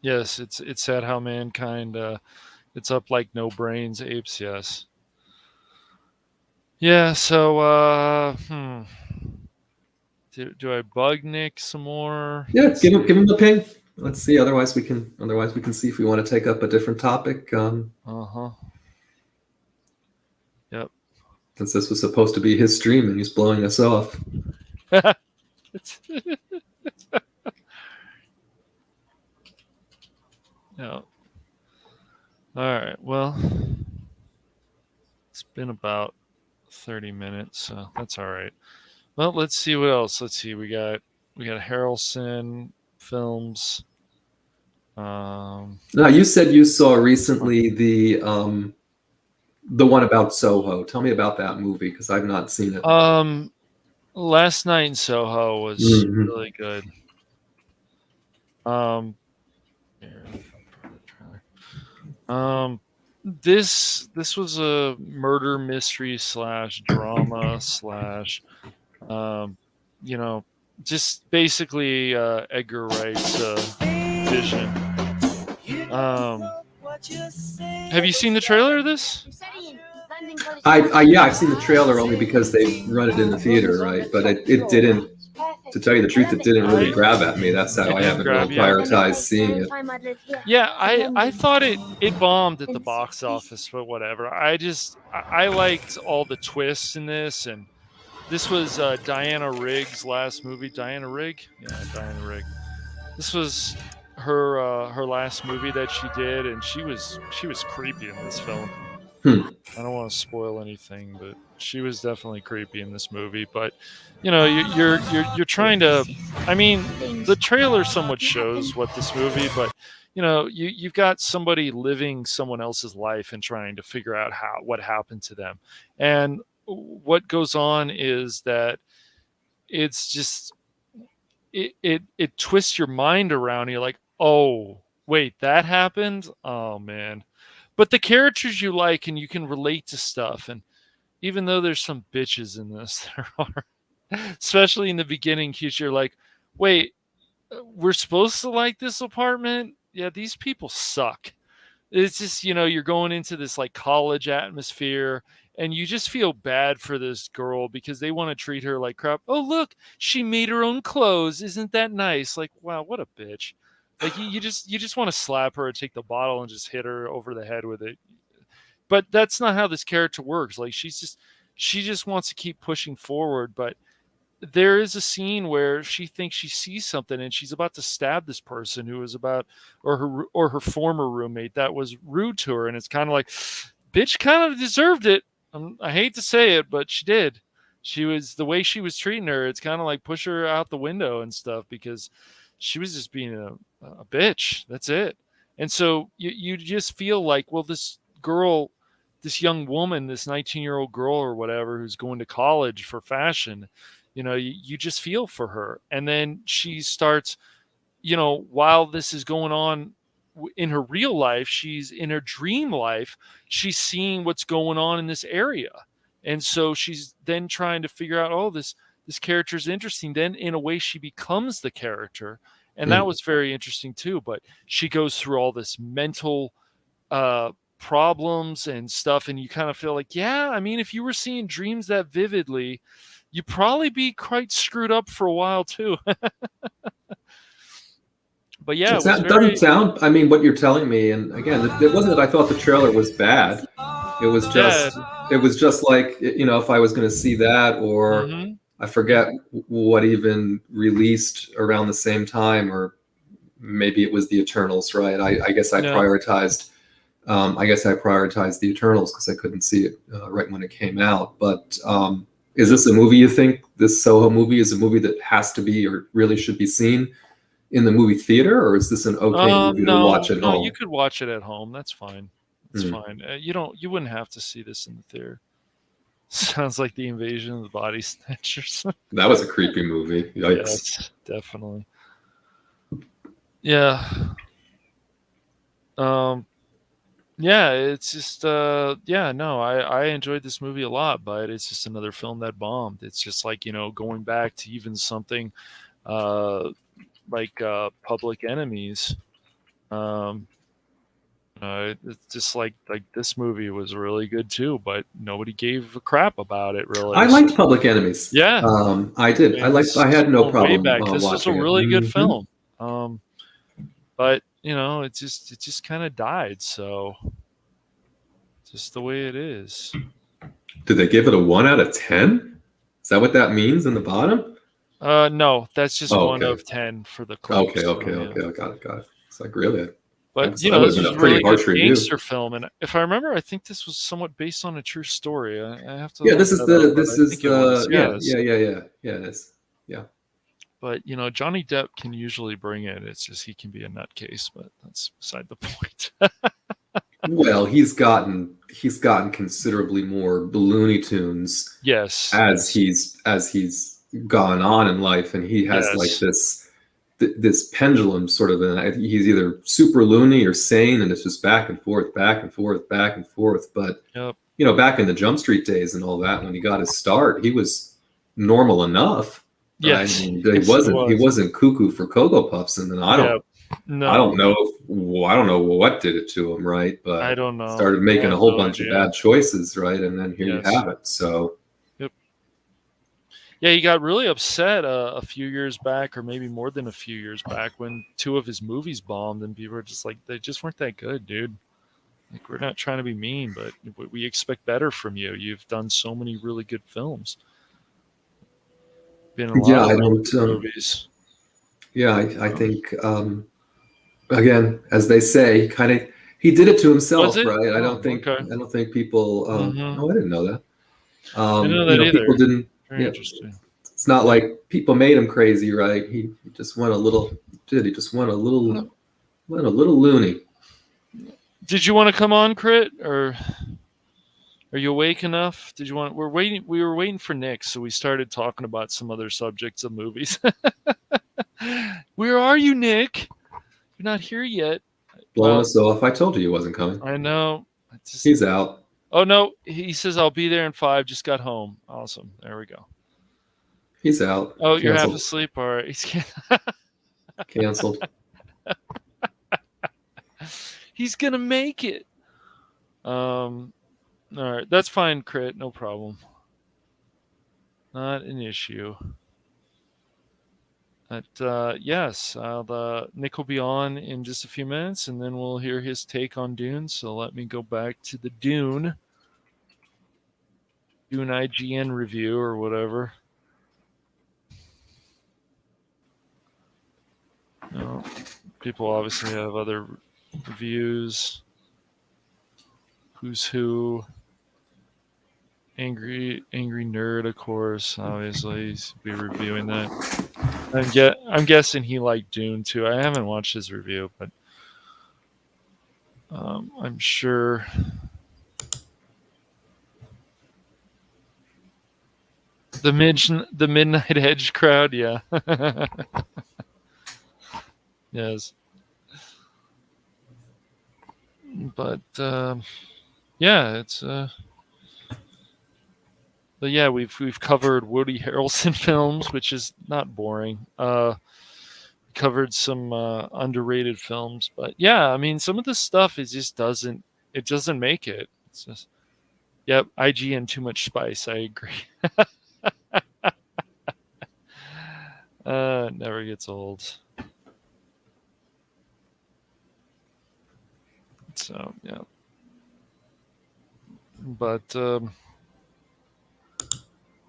Yes, it's sad how mankind. It's up like no brains apes. Yes. Yeah. So. Do I bug Nick some more? Yeah, give him the ping. Let's see. Otherwise, we can see if we want to take up a different topic. Yep. Since this was supposed to be his stream and he's blowing us off. Yeah. All right. Well, it's been about 30 minutes, so that's all right. Well, let's see what else. Let's see. We got Harrelson films. Now, you said you saw recently the one about Soho. Tell me about that movie because I've not seen it. Last Night in Soho was really good. This was a murder mystery / drama / just basically Edgar Wright's vision. Have you seen the trailer of this? I've seen the trailer only because they run it in the theater, right? But it didn't. To tell you the truth, it didn't really grab at me. That's how I haven't really prioritized seeing it. Yeah, I thought it bombed at the box office, but whatever. I liked all the twists in this, and this was Diana Rigg's last movie. Diana Rigg? Yeah, Diana Rigg. This was her last movie that she did, and she was creepy in this film. I don't want to spoil anything, but she was definitely creepy in this movie. But you're trying to. I mean, the trailer somewhat shows what this movie, but you've got somebody living someone else's life and trying to figure out what happened to them, and what goes on is that it's just it twists your mind around. You're like, oh wait, that happened. Oh man. But the characters you like and you can relate to stuff. And even though there's some bitches in this, there are, especially in the beginning, you're like, wait, we're supposed to like this apartment? Yeah, these people suck. It's just, you're going into this like college atmosphere and you just feel bad for this girl because they want to treat her like crap. Oh, look, she made her own clothes. Isn't that nice? Like, wow, what a bitch. Like you just want to slap her and take the bottle and just hit her over the head with it. But that's not how this character works. Like she just wants to keep pushing forward. But there is a scene where she thinks she sees something and she's about to stab this person who was about, or her former roommate that was rude to her, and it's kind of like, bitch, kind of deserved it. I hate to say it, but she did. She was, the way she was treating her, it's kind of like push her out the window and stuff, because she was just being a bitch. That's it. And so you just feel like, well, this girl, this young woman, this 19-year-old girl or whatever, who's going to college for fashion, you just feel for her. And then she starts, while this is going on in her real life, she's in her dream life, she's seeing what's going on in this area. And so she's then trying to figure out, oh, this character is interesting. Then in a way she becomes the character. And that was very interesting too. But she goes through all this mental problems and stuff, and you kind of feel like, yeah, I mean, if you were seeing dreams that vividly, you'd probably be quite screwed up for a while too. But yeah, it doesn't sound. I mean, what you're telling me, and again, it wasn't that I thought the trailer was bad. It was just like, if I was going to see that, or I forget what even released around the same time, or maybe it was the Eternals, right? I guess I prioritized. I guess I prioritized the Eternals because I couldn't see it right when it came out. But is this a movie you think, this Soho movie is a movie that has to be or really should be seen in the movie theater, or is this an okay movie to watch at home? No, you could watch it at home. That's fine. It's fine. You wouldn't have to see this in the theater. Sounds like the Invasion of the Body Snatchers. That was a creepy movie. Yikes. Yes, definitely. Yeah. Yeah, it's just I enjoyed this movie a lot, but it's just another film that bombed. It's just like, going back to even something like Public Enemies. It's just like this movie was really good too, but nobody gave a crap about it really. I liked Public Enemies. Yeah, I did. I had no problem this was a really good film. But it just kind of died. So just the way it is. Did they give it a 1 out of 10? Is that what that means in the bottom? No, that's just 1 of 10 for the club. Okay. I got it. It's like, really? But this was a really good gangster film, and if I remember, I think this was somewhat based on a true story. I have to. Yeah, this is it is. Yeah. But Johnny Depp can usually bring it. It's just he can be a nutcase, but that's beside the point. Well, he's gotten considerably more Looney Tunes. Yes. As he's gone on in life, and he has like this pendulum sort of. He's either super loony or sane, and it's just back and forth. But back in the Jump Street days and all that, when he got his start, he was normal enough. Yes, I mean, he wasn't cuckoo for Cocoa Puffs, and then I don't know what did it to him, right? But I don't know. Started making a whole bunch of bad choices, right? And then here you have it. So, yeah, he got really upset a few years back, or maybe more than a few years back, when 2 of his movies bombed, and people were just like, they just weren't that good, dude. Like, we're not trying to be mean, but we expect better from you. You've done so many really good films. Been a lot of movies. Yeah, I think again, as they say, he did it to himself, right? I don't think people. No, I didn't know that. I didn't know that either. People didn't. Very interesting. It's not like people made him crazy, right? He just went a little. He just went a little loony. Did you want to come on, Crit, or are you awake enough? Did you want? We were waiting for Nick, so we started talking about some other subjects of movies. Where are you, Nick? You're not here yet. Blowing us off. I told you he wasn't coming. I know. He's out. Oh no, he says I'll be there in 5. Just got home. Awesome. There we go. He's out. Oh, you're half asleep. All right. He's canceled. He's gonna make it. All right, that's fine, Crit. No problem. Not an issue. But yes, Nick will be on in just a few minutes, and then we'll hear his take on Dune. So let me go back to the Dune IGN review or whatever. People obviously have other reviews. Who's Who? Angry Nerd, of course. Obviously, he's be reviewing that. I'm guessing he liked Dune too. I haven't watched his review, but I'm sure. The Midnight Edge crowd, yeah. Yes. But yeah, it's but yeah, we've covered Woody Harrelson films, which is not boring. Covered some underrated films, but yeah, I mean, some of the stuff just doesn't make it. It's just, yep, IGN too much spice. I agree. Never gets old. So yeah, but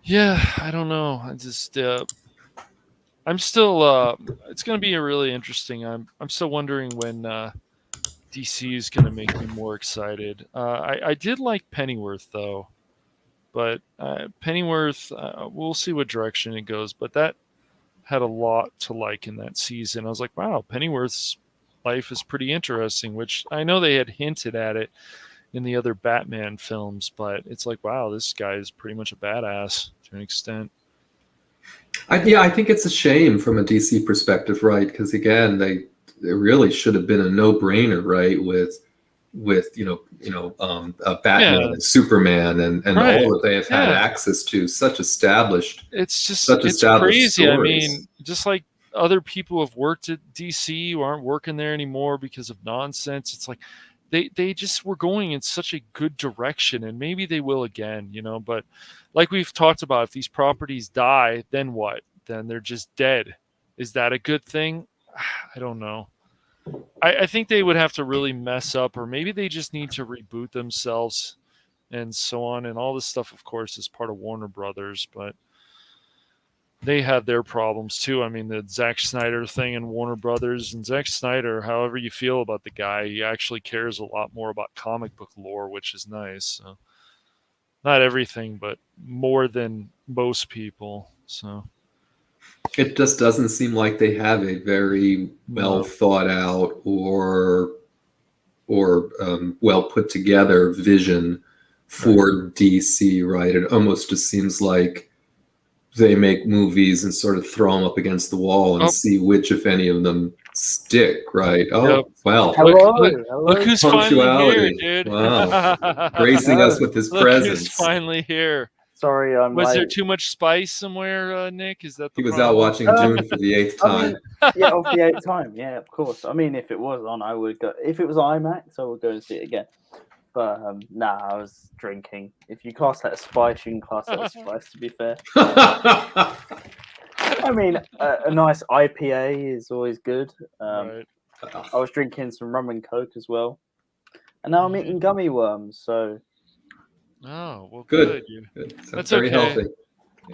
yeah, I don't know. I just I'm still. It's going to be a really interesting. I'm still wondering when DC is going to make me more excited. I did like Pennyworth though, but Pennyworth, we'll see what direction it goes. But that had a lot to like in that season. I was like, wow, Pennyworth's life is pretty interesting. Which I know they had hinted at it in the other Batman films, but it's like, wow, this guy is pretty much a badass to an extent. I think it's a shame from a DC perspective, right? Because again, they really should have been a no-brainer, right? With Batman and Superman and right. all that they have had access to, such established. It's crazy. Stories. I mean, just like other people have worked at DC who aren't working there anymore because of nonsense. It's like they just were going in such a good direction, and maybe they will again, but like we've talked about, if these properties die, then what? Then they're just dead. Is that a good thing? I don't know. I think they would have to really mess up, or maybe they just need to reboot themselves and so on. And all this stuff, of course, is part of Warner Brothers, but they had their problems too. I mean, the Zack Snyder thing in Warner Brothers, and Zack Snyder, however you feel about the guy, he actually cares a lot more about comic book lore, which is nice. So, not everything, but more than most people. So it just doesn't seem like they have a very well thought out or well put together vision for DC, right? It almost just seems like they make movies and sort of throw them up against the wall and see which, if any of them, stick, right? Oh, well. Look who's finally here, dude. Wow. Gracing us with his presence. Look who's finally here. Sorry, was there too much spice somewhere, Nick? Is that the He was out watching Dune for the 8th time. Yeah, of the 8th time. Yeah, of course. I mean, if it was on, I would go. If it was IMAX, I would go and see it again. But I was drinking. If you class that as spice, you can class that as spice, to be fair. I mean, a nice IPA is always good. I was drinking some rum and coke as well. And now I'm eating gummy worms, so... Oh, well, good. That's very okay. Healthy.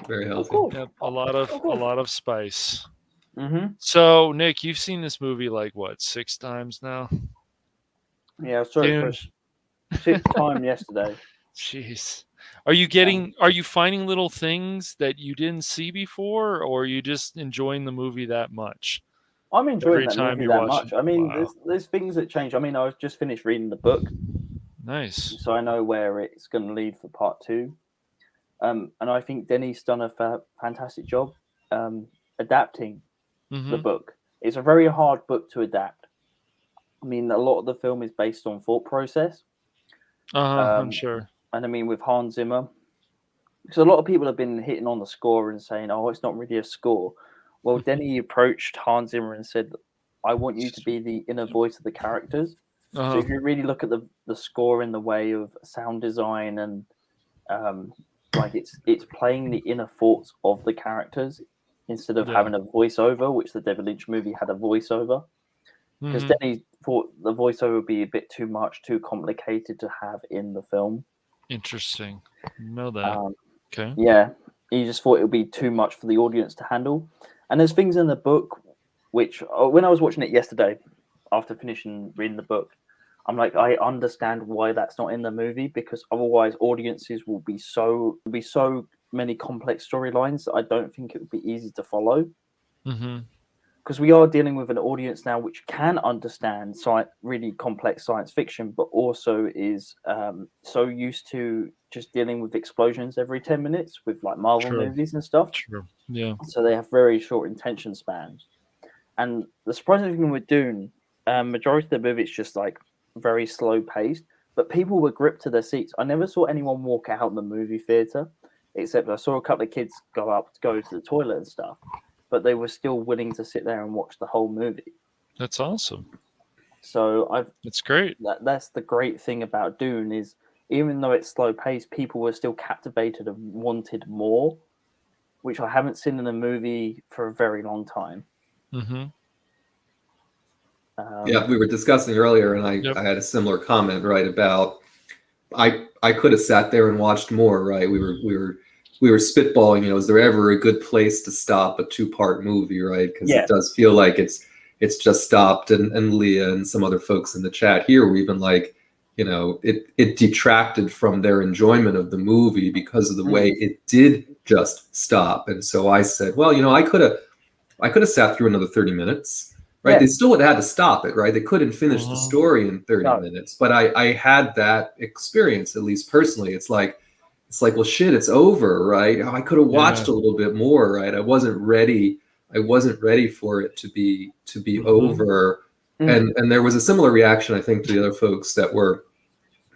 Very healthy. Yep, a lot of spice. Mm-hmm. So, Nick, you've seen this movie like what, 6 times now? Yeah, I saw it for 6th time yesterday. Jeez, are you finding little things that you didn't see before, or are you just enjoying the movie that much? I'm enjoying that movie that much. I mean, there's things that change. I mean, I just finished reading the book. Nice. So I know where it's going to lead for part 2. And I think Denny's done a fantastic job adapting the book. It's a very hard book to adapt. I mean, a lot of the film is based on thought process. I'm sure. And I mean, with Hans Zimmer. So a lot of people have been hitting on the score and saying, oh, it's not really a score. Well, Denny approached Hans Zimmer and said, I want you to be the inner voice of the characters. So if you really look at the score in the way of sound design and like it's playing the inner thoughts of the characters instead of having a voiceover, which the David Lynch movie had a voiceover. Because Denny thought the voiceover would be a bit too much, too complicated to have in the film. Interesting. Know that. Okay. Yeah. He just thought it would be too much for the audience to handle. And there's things in the book which when I was watching it yesterday after finishing reading the book, I'm like, I understand why that's not in the movie, because otherwise audiences will be so many complex storylines that I don't think it would be easy to follow. Because we are dealing with an audience now which can understand really complex science fiction, but also is so used to just dealing with explosions every 10 minutes with like Marvel movies and stuff. Yeah. So they have very short attention spans. And the surprising thing with Dune, majority of the movie is just like very slow paced, but people were gripped to their seats. I never saw anyone walk out in the movie theater, except I saw a couple of kids go to the toilet and stuff, but they were still willing to sit there and watch the whole movie. That's awesome. So it's great. That's the great thing about Dune, is even though it's slow paced, people were still captivated and wanted more, which I haven't seen in a movie for a very long time. Yeah, we were discussing earlier, and I had a similar comment, right, about I could have sat there and watched more, right? We were spitballing, is there ever a good place to stop a 2-part movie, right? Because it does feel like it's just stopped, and Leah and some other folks in the chat here were even like, it detracted from their enjoyment of the movie because of the way it did just stop. And so I said, well, I could have sat through another 30 minutes. Right, they still would have had to stop it. Right, they couldn't finish the story in 30 minutes. But I had that experience, at least personally. It's like, well, shit, it's over, right? I could have watched a little bit more, right? I wasn't ready for it to be over. And there was a similar reaction, I think, to the other folks that were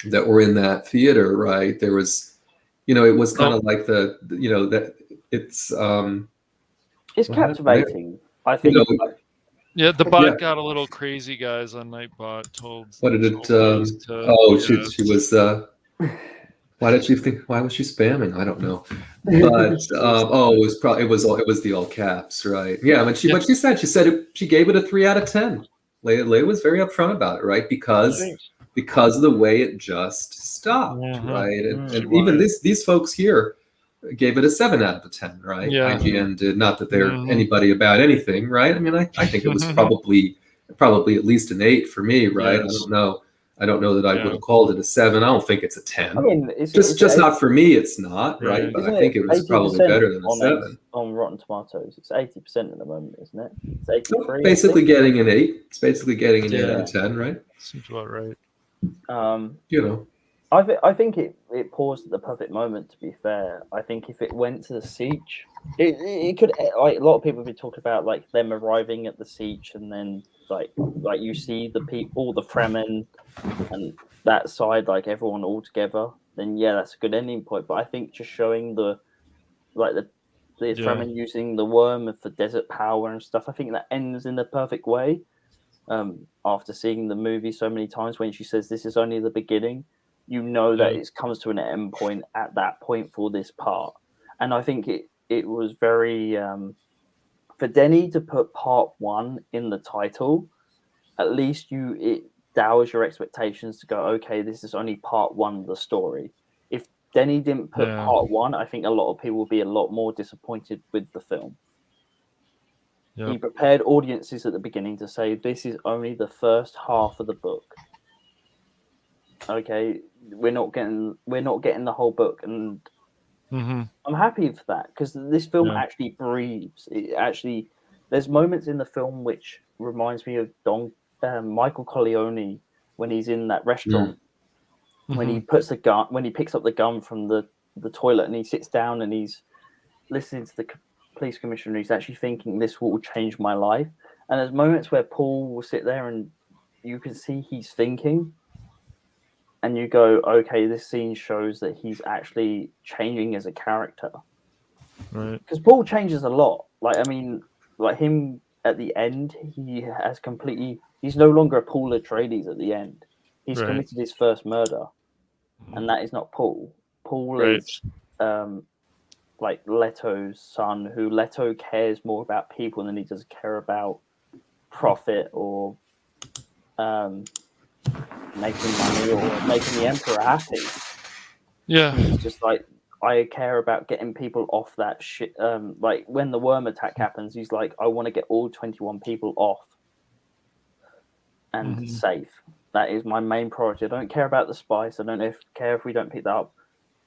in that theater, right? There was, it was kind of like that it's captivating. I think. Yeah, the bot got a little crazy, guys. On Nightbot told. What did it? She was. Why was she spamming? I don't know. But it was the all caps, right? Yeah, but she said she gave it a 3 out of 10. Leia was very upfront about it, right? Because of the way it just stopped, right? And even these folks here gave it a 7 out of 10, right? Yeah. IGN did. Not that they're anybody about anything, right? I mean, I think it was probably at least an 8 for me, right? Yes. I don't know that I would have called it a 7. I don't think it's a 10. I mean, it's not for me. It's not, right? But I think it was probably better than a 7. On Rotten Tomatoes, it's 80% at the moment, isn't it? It's 83. Basically getting an 8. It's basically getting an 8 out of 10, right? Seems about right. I think it paused at the perfect moment, to be fair. I think if it went to the siege, it could, like, a lot of people have been talking about like them arriving at the siege, and then like you see the people, the Fremen and that side, like everyone all together, then that's a good ending point. But I think just showing the Fremen using the worm for desert power and stuff, I think that ends in the perfect way. After seeing the movie so many times, when she says this is only the beginning, that it comes to an end point at that point for this part. And I think it was very for Denny to put part 1 in the title, at least it dowers your expectations to go, okay, this is only part 1 of the story. If Denny didn't put part 1, I think a lot of people will be a lot more disappointed with the film. He prepared audiences at the beginning to say this is only the first half of the book. Okay, we're not getting the whole book, and I'm happy for that, because this film actually breathes. There's moments in the film which reminds me of Michael Corleone when he's in that restaurant, when he picks up the gun from the toilet, and he sits down and he's listening to the police commissioner. He's actually thinking, this will change my life. And there's moments where Paul will sit there and you can see he's thinking, and you go, okay, this scene shows that he's actually changing as a character. Right. Because Paul changes a lot. Like, I mean, like him at the end, he's no longer a Paul Atreides at the end. He's committed his first murder. And that is not Paul. Paul is like Leto's son, who Leto cares more about people than he does care about profit or making money or making the Emperor happy. Yeah. He's just like, I care about getting people off that shit. Like when the worm attack happens, he's like, I want to get all 21 people off and safe. That is my main priority. I don't care about the spice. I don't care if we don't pick that up.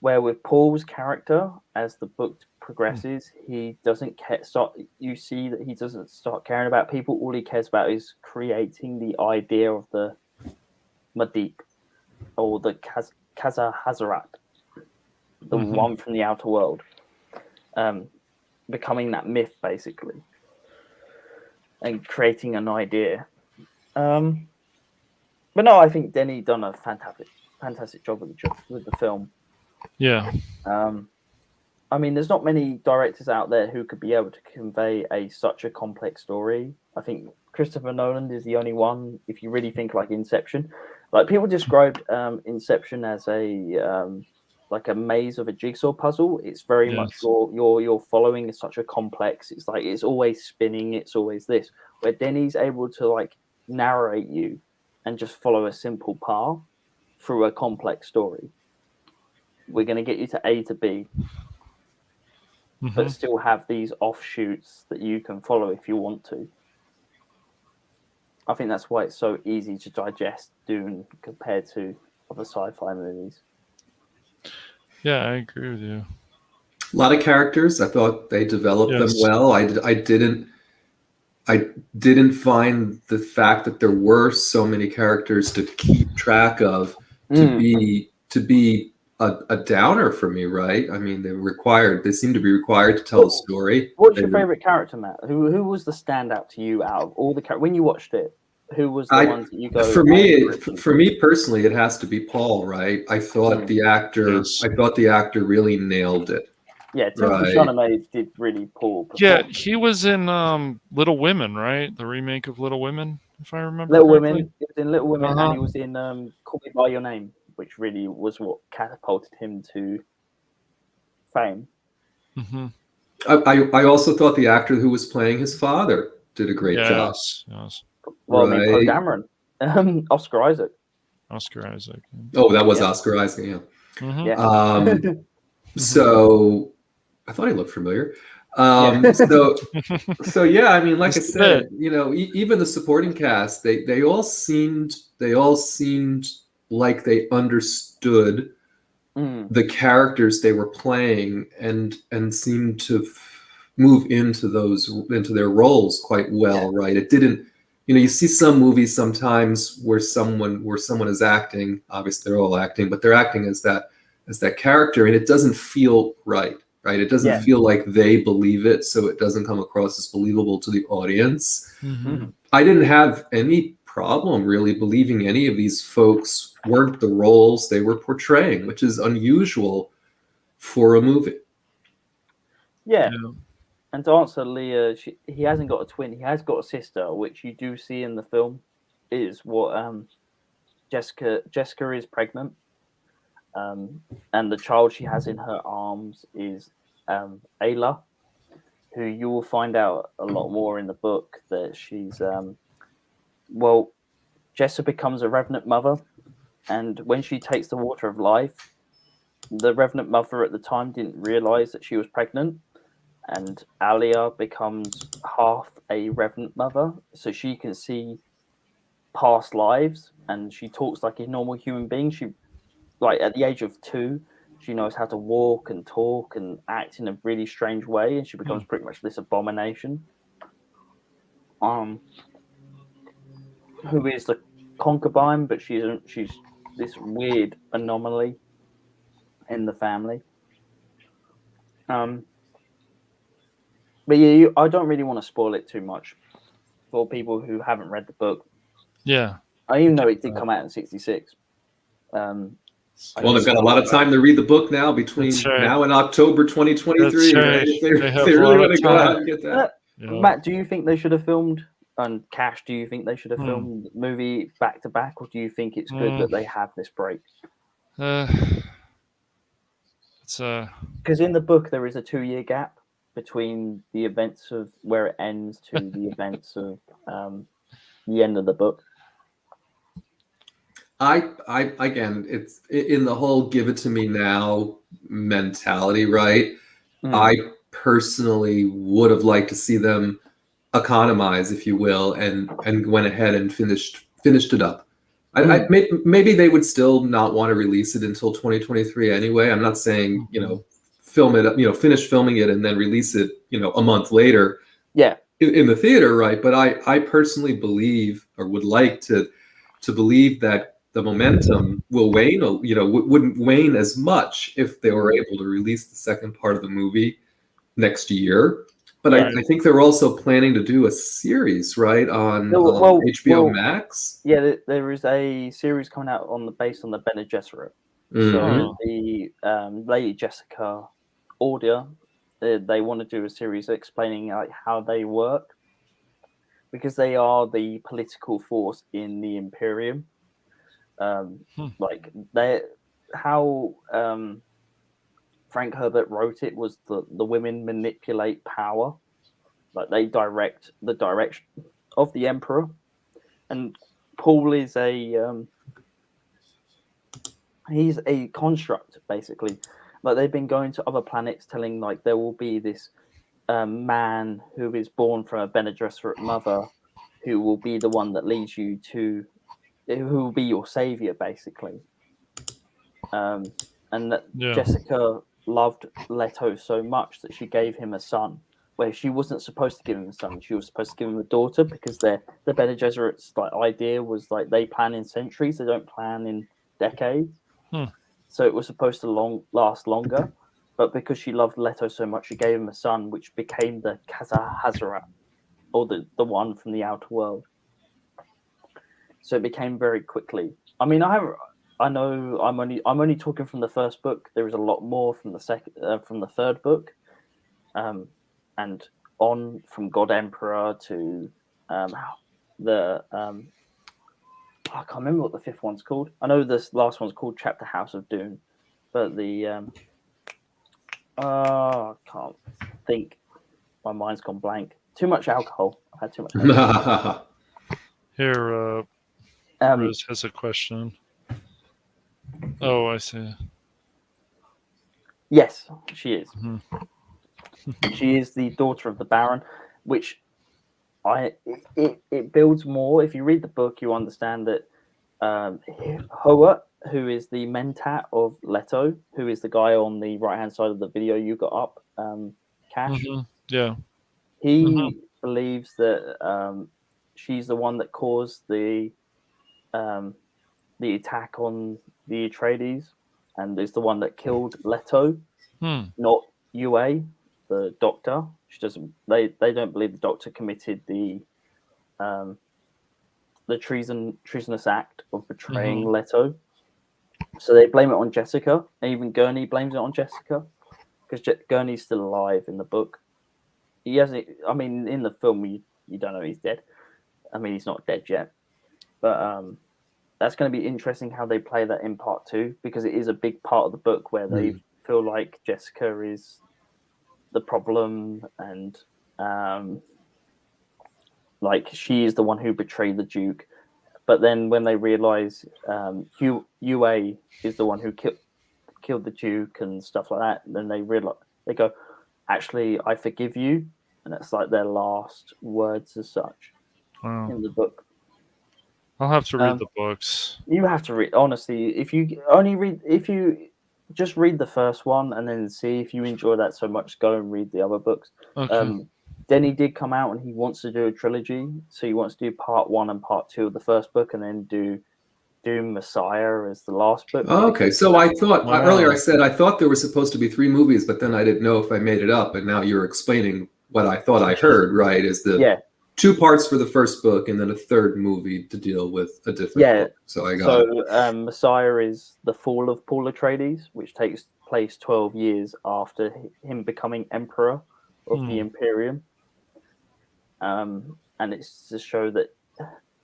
Where with Paul's character, as the book progresses, he doesn't care. You see that he doesn't start caring about people. All he cares about is creating the idea of the Madeep or the Kaza Hazarat, the one from the outer world, becoming that myth basically, and creating an idea. But no, I think Denny done a fantastic job with the film. Yeah. I mean, there's not many directors out there who could be able to convey such a complex story. I think Christopher Nolan is the only one. If you really think like Inception, like people described Inception as like a maze of a jigsaw puzzle. It's very much you're following such a complex. It's like it's always spinning. It's always this. Where Denny's able to like narrate you and just follow a simple path through a complex story. We're going to get you to A to B, but still have these offshoots that you can follow if you want to. I think that's why it's so easy to digest Dune compared to other sci-fi movies. Yeah, I agree with you. A lot of characters. I thought they developed them well. I didn't find the fact that there were so many characters to keep track of to be a downer for me, right? I mean, they seem to be required to tell a story. What's your favorite character, Matt? Who was the standout to you out of all the characters? When you watched it, who was the ones that you go? For me personally, it has to be Paul, right? I thought the actor really nailed it. Yeah, Timothée Chalamet did really pull. Yeah, he was in Little Women, right? The remake of Little Women, if I remember Little correctly. Women. He was in Little Women, and he was in Call Me by Your Name, which really was what catapulted him to fame. I also thought the actor who was playing his father did a great job. Yes. Well, I mean, Poe Dameron, Oscar Isaac. Oh, that was Oscar Isaac. Yeah. So I thought he looked familiar. So yeah, I mean, like I said, even the supporting cast, they all seemed like they understood the characters they were playing and seemed to move into their roles quite well, right? It didn't, you see some movies sometimes where someone is acting, obviously they're all acting, but they're acting as that character, and it doesn't feel right? It doesn't feel like they believe it, so it doesn't come across as believable to the audience. I didn't have any problem really believing any of these folks weren't the roles they were portraying, which is unusual for a movie. Yeah. And to answer Leah, he hasn't got a twin. He has got a sister, which you do see in the film, is what Jessica is pregnant. And the child she has in her arms is Ayla, who you will find out a lot more in the book that she's Jessa becomes a revenant mother, and when she takes the water of life, the revenant mother at the time didn't realize that she was pregnant, and Alia becomes half a revenant mother, so she can see past lives, and she talks like a normal human being. She, like at the age of 2, she knows how to walk and talk and act in a really strange way, and she becomes pretty much this abomination. Who is the concubine, but she's this weird anomaly in the family. But yeah, I don't really want to spoil it too much for people who haven't read the book. Yeah. Even though it did come out in '66. Well, they've got a lot of time to read the book now between now and October 2023. Right? If they really want to go out and get that. Matt, do you think they should have filmed? And Cash, do you think they should have filmed the movie back to back, or do you think it's good that they have this break? Because in the book there is a 2-year gap between the events of where it ends to the events of the end of the book. I again, it's in the whole "give it to me now" mentality, right? I personally would have liked to see them economize, if you will, and went ahead and finished it up. Maybe they would still not want to release it until 2023 anyway. I'm not saying film it, finish filming it and then release it, a month later. Yeah. In the theater, right? But I personally believe, or would like to believe, that the momentum will wane, wouldn't wane as much if they were able to release the second part of the movie next year. But I think they're also planning to do a series, right, on HBO Max. Yeah, there is a series coming out based on the Bene Gesserit. So the Lady Jessica Order, they want to do a series explaining like how they work, because they are the political force in the Imperium. Like how Frank Herbert wrote it was the women manipulate power, like they direct the direction of the Emperor, and Paul is he's a construct basically. Like they've been going to other planets, telling like there will be this man who is born from a Bene Gesserit mother, who will be the one that leads you to, who will be your savior basically. And that Jessica loved Leto so much that she gave him a son, where she wasn't supposed to give him a son. She was supposed to give him a daughter, because the Bene Gesserit's like idea was like they plan in centuries, they don't plan in decades. So it was supposed to last longer, but because she loved Leto so much, she gave him a son, which became the Hazarat, or the one from the outer world. So it became very quickly. I mean, I know I'm only talking from the first book. There is a lot more from the third book, and on from God Emperor to I can't remember what the fifth one's called. I know this last one's called Chapter House of Dune, but the I can't think. My mind's gone blank. Too much alcohol. I had too much alcohol. Here, Rose has a question. Oh, I see. Yes, she is. She is the daughter of the Baron, which it builds more. If you read the book, you understand that Hoa, who is the mentat of Leto, who is the guy on the right-hand side of the video you got up, Cash. He believes that she's the one that caused the attack on the Atreides, and is the one that killed Leto, not Yue, the Doctor. She doesn't. They don't believe the Doctor committed the treasonous act of betraying Leto. So they blame it on Jessica, and even Gurney blames it on Jessica, because Gurney's still alive in the book. He hasn't. I mean, in the film, you don't know he's dead. I mean, he's not dead yet, but that's going to be interesting how they play that in part 2, because it is a big part of the book where they feel like Jessica is the problem, and like she is the one who betrayed the Duke. But then when they realize Yue is the one who killed the Duke and stuff like that, then they realize, they go, actually, I forgive you, and that's like their last words as such in the book. I'll have to read the books. You have to read, honestly. If you just read the first one and then see if you enjoy that so much, go and read the other books. Okay. Denny did come out and he wants to do a trilogy. So he wants to do part 1 and part 2 of the first book, and then do Doom Messiah as the last book. Okay, so I thought earlier I said I thought there were supposed to be 3 movies, but then I didn't know if I made it up, and now you're explaining what I thought I heard. Right? Is the 2 parts for the first book, and then a third movie to deal with a different book. So I got it. Messiah is the fall of Paul Atreides, which takes place 12 years after him becoming Emperor of the Imperium. And it's to show that,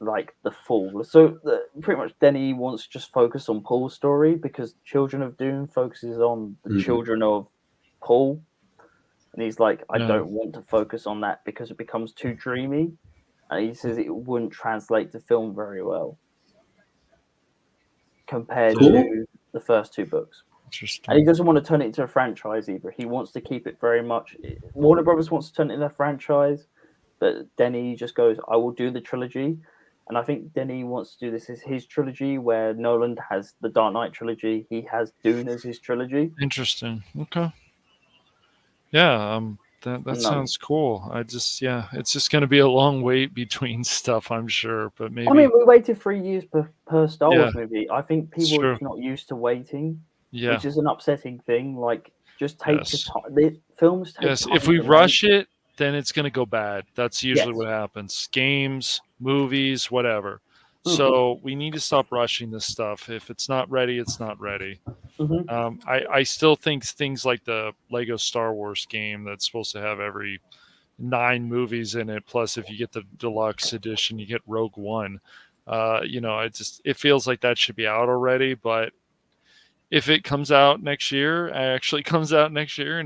like, the fall. So pretty much Denny wants to just focus on Paul's story, because Children of Dune focuses on the children of Paul. And he's like, I don't want to focus on that because it becomes too dreamy. And he says it wouldn't translate to film very well. compared Cool. to the first 2 books. Interesting. And he doesn't want to turn it into a franchise either. He wants to keep it very much. Warner Brothers wants to turn it into a franchise, but Denny just goes, I will do the trilogy. And I think Denny wants to do this as his trilogy, where Nolan has the Dark Knight trilogy. He has Dune as his trilogy. Interesting. Okay. Yeah, that sounds cool. It's just going to be a long wait between stuff, I'm sure. But maybe. I mean, we waited 3 years per Star Wars movie. I think people are not used to waiting, which is an upsetting thing. Like, just take your time. The films take time. If we rush it, then it's going to go bad. That's usually what happens. Games, movies, whatever. So we need to stop rushing this stuff. If it's not ready, it's not ready. I still think things like the Lego Star Wars game that's supposed to have every 9 movies in it, plus if you get the deluxe edition, you get Rogue One. It feels like that should be out already. But if it comes out next year, and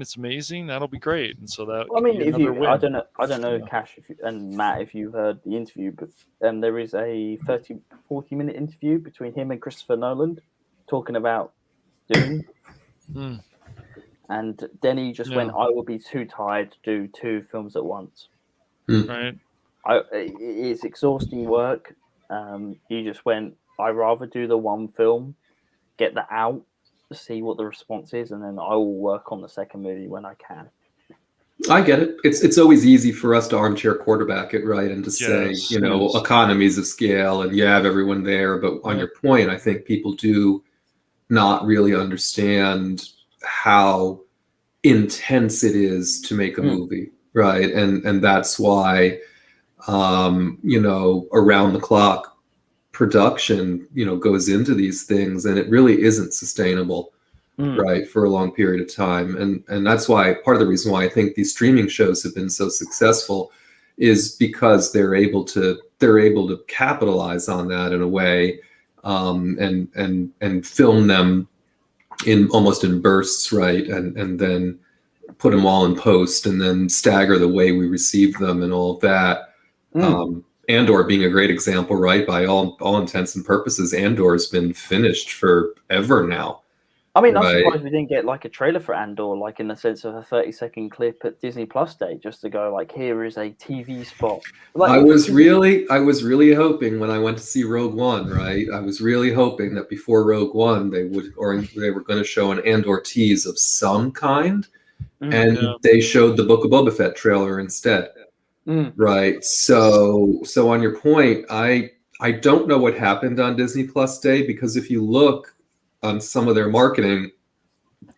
it's amazing, that'll be great. And so that. I mean, I don't know, Cash and Matt, if you've heard the interview, but there is a 40-minute interview between him and Christopher Nolan talking about Dune. And Denny just went, I will be too tired to do 2 films at once. Right. It's exhausting work. He just went, I'd rather do the 1 film, get that out, see what the response is, and then I will work on the second movie when I can. I get it. It's always easy for us to armchair quarterback it, right? And to say, economies of scale, and you have everyone there. But on your point, I think people do not really understand how intense it is to make a movie, right? And that's why, around the clock production, goes into these things, and it really isn't sustainable, right, for a long period of time. And that's why part of the reason why I think these streaming shows have been so successful is because they're able to capitalize on that in a way, and film them almost in bursts, right, and then put them all in post, and then stagger the way we receive them and all of that. Andor being a great example, right? By all intents and purposes, Andor has been finished forever now. I mean, I'm surprised we didn't get like a trailer for Andor, like in the sense of a 30-second clip at Disney Plus Day, just to go like, here is a TV spot. Like, I was really hoping when I went to see Rogue One, right? I was really hoping that before Rogue One they were going to show an Andor tease of some kind, and they showed the Book of Boba Fett trailer instead. Right. So on your point, I don't know what happened on Disney Plus Day, because if you look on some of their marketing,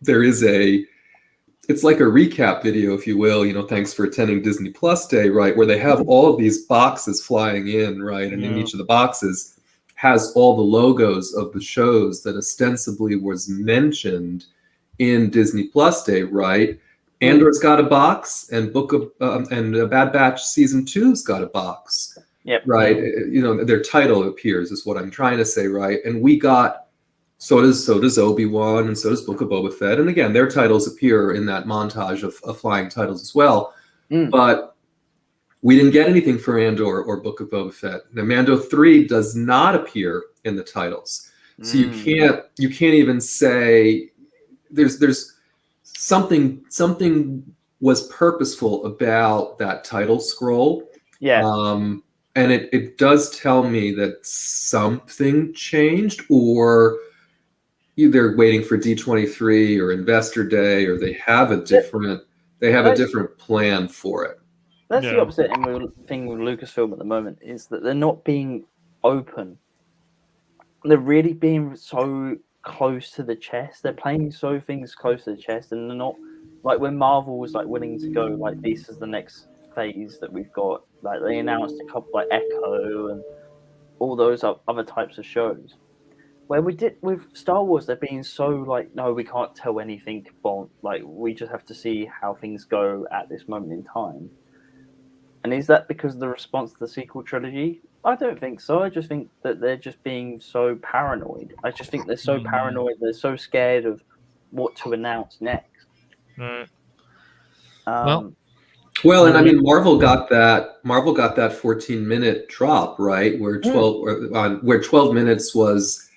there is it's like a recap video, if you will, thanks for attending Disney Plus Day, right, where they have all of these boxes flying in, right, and in each of the boxes has all the logos of the shows that ostensibly was mentioned in Disney Plus Day, right? Andor's got a box, and Bad Batch Season 2's got a box. Yep. Right. Their title appears, is what I'm trying to say, right? And we got, so does Obi-Wan, and so does Book of Boba Fett. And again, their titles appear in that montage of flying titles as well. But we didn't get anything for Andor or Book of Boba Fett. Now, Mando 3 does not appear in the titles. So you can't even say there's something was purposeful about that title scroll. And it does tell me that something changed, or either waiting for D23 or Investor Day, or they have a different plan for it. That's the upsetting thing with Lucasfilm at the moment, is that they're not being open. They're really being so close to the chest. They're playing things close to the chest, and they're not like when Marvel was like willing to go like, this is the next phase that we've got. Like they announced a couple like Echo and all those other types of shows. Where we did with Star Wars, they're being so like, no, we can't tell anything. Like we just have to see how things go at this moment in time. And is that because of the response to the sequel trilogy? I don't think so. I just think that they're just being so paranoid. I just think they're so paranoid. They're so scared of what to announce next. Right. Well, and I mean, Marvel got that 14-minute drop, right? Where 12 minutes was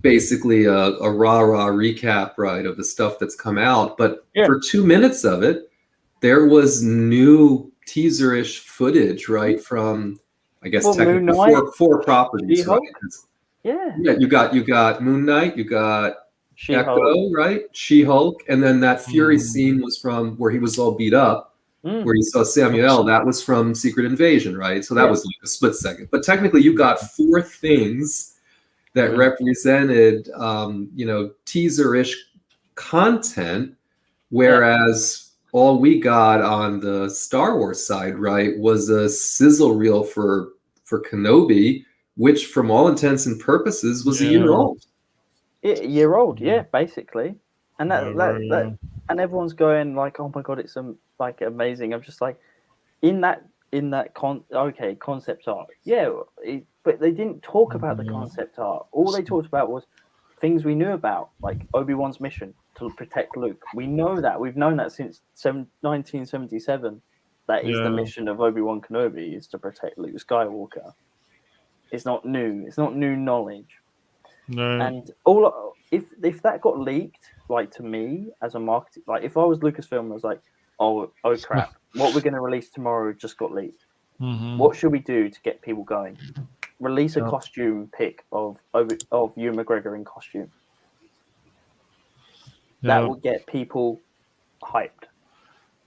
basically a rah-rah recap, right, of the stuff that's come out. But for 2 minutes of it, there was new teaser-ish footage, right, from, I guess, technically four properties, right? Yeah, you got Moon Knight, you got She-Hulk. Echo, right? She-Hulk, and then that Fury scene was from where he was all beat up, where you saw Samuel. That was from Secret Invasion, right? So that was like a split second. But technically, you got 4 things that represented, teaser-ish content, whereas all we got on the Star Wars side, right, was a sizzle reel for Kenobi, which, from all intents and purposes, was a year old. A year old, basically, and that and everyone's going like, "Oh my god, it's like amazing." I'm just like, in that concept art, but they didn't talk about the concept art. All they talked about was things we knew about, like Obi-Wan's mission to protect Luke. We know that. We've known that since 1977. That is the mission of Obi-Wan Kenobi, is to protect Luke Skywalker. It's not new. It's not new knowledge. No. And if that got leaked, like, to me as a marketing, like if I was Lucasfilm, I was like, oh crap, what we're going to release tomorrow just got leaked. What should we do to get people going? Release a costume pic of Ewan McGregor in costume. That will get people hyped.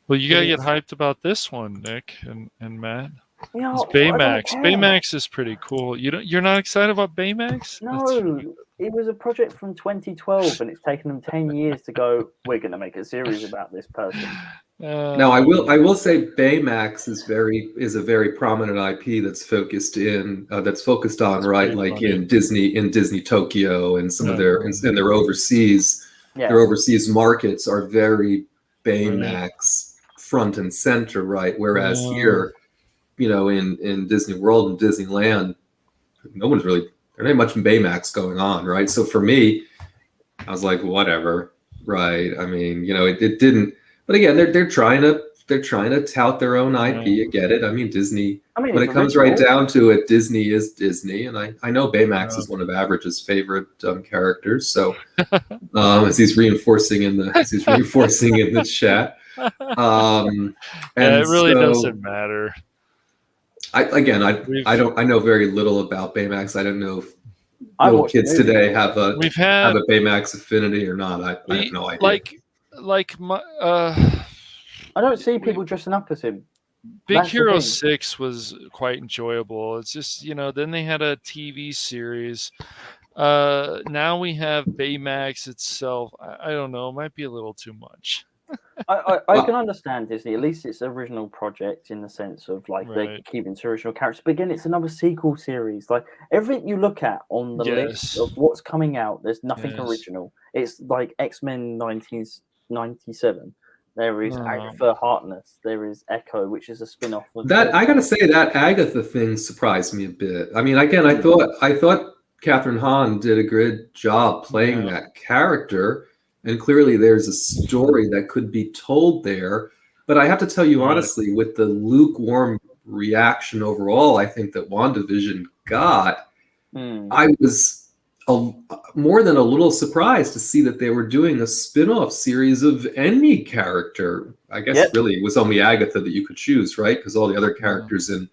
Well, you gotta get hyped about this one, Nick and Matt. It's Baymax. Baymax is pretty cool. You're not excited about Baymax? No, it was a project from 2012, and it's taken them 10 years to go, we're going to make a series about this person. Now, I will say Baymax is a very prominent IP that's focused on right, like funny. in Disney Tokyo, and some of their overseas markets are very Baymax front and center, right? Whereas here, in Disney World and Disneyland, there ain't much Baymax going on, right? So for me, I was like, whatever, right? I mean, it didn't. But again, they're trying to tout their own IP. I get it. I mean, Disney. When it comes right down to it, Disney is Disney, and I know Baymax is one of Average's favorite characters. So as he's reinforcing in the chat, and it really doesn't matter. I know very little about Baymax. I don't know if little kids today have a Baymax affinity or not. I have no idea. I don't see people dressing up as him. Big Hero 6 was quite enjoyable. It's just, then they had a TV series. Now we have Baymax itself. I don't know. It might be a little too much. I can understand Disney. At least it's an original project in the sense of they're keeping to original characters. But again, it's another sequel series. Like everything you look at on the list of what's coming out, there's nothing original. It's like X-Men 1997. There is Agatha Harkness. There is Echo, which is a spin-off of that. I gotta say that Agatha thing surprised me a bit. I mean, again, I thought Catherine Hahn did a good job playing that character. And clearly there's a story that could be told there. But I have to tell you honestly, with the lukewarm reaction overall, I think that WandaVision got, I was more than a little surprised to see that they were doing a spin-off series of any character. I guess really it was only Agatha that you could choose, right? Because all the other characters in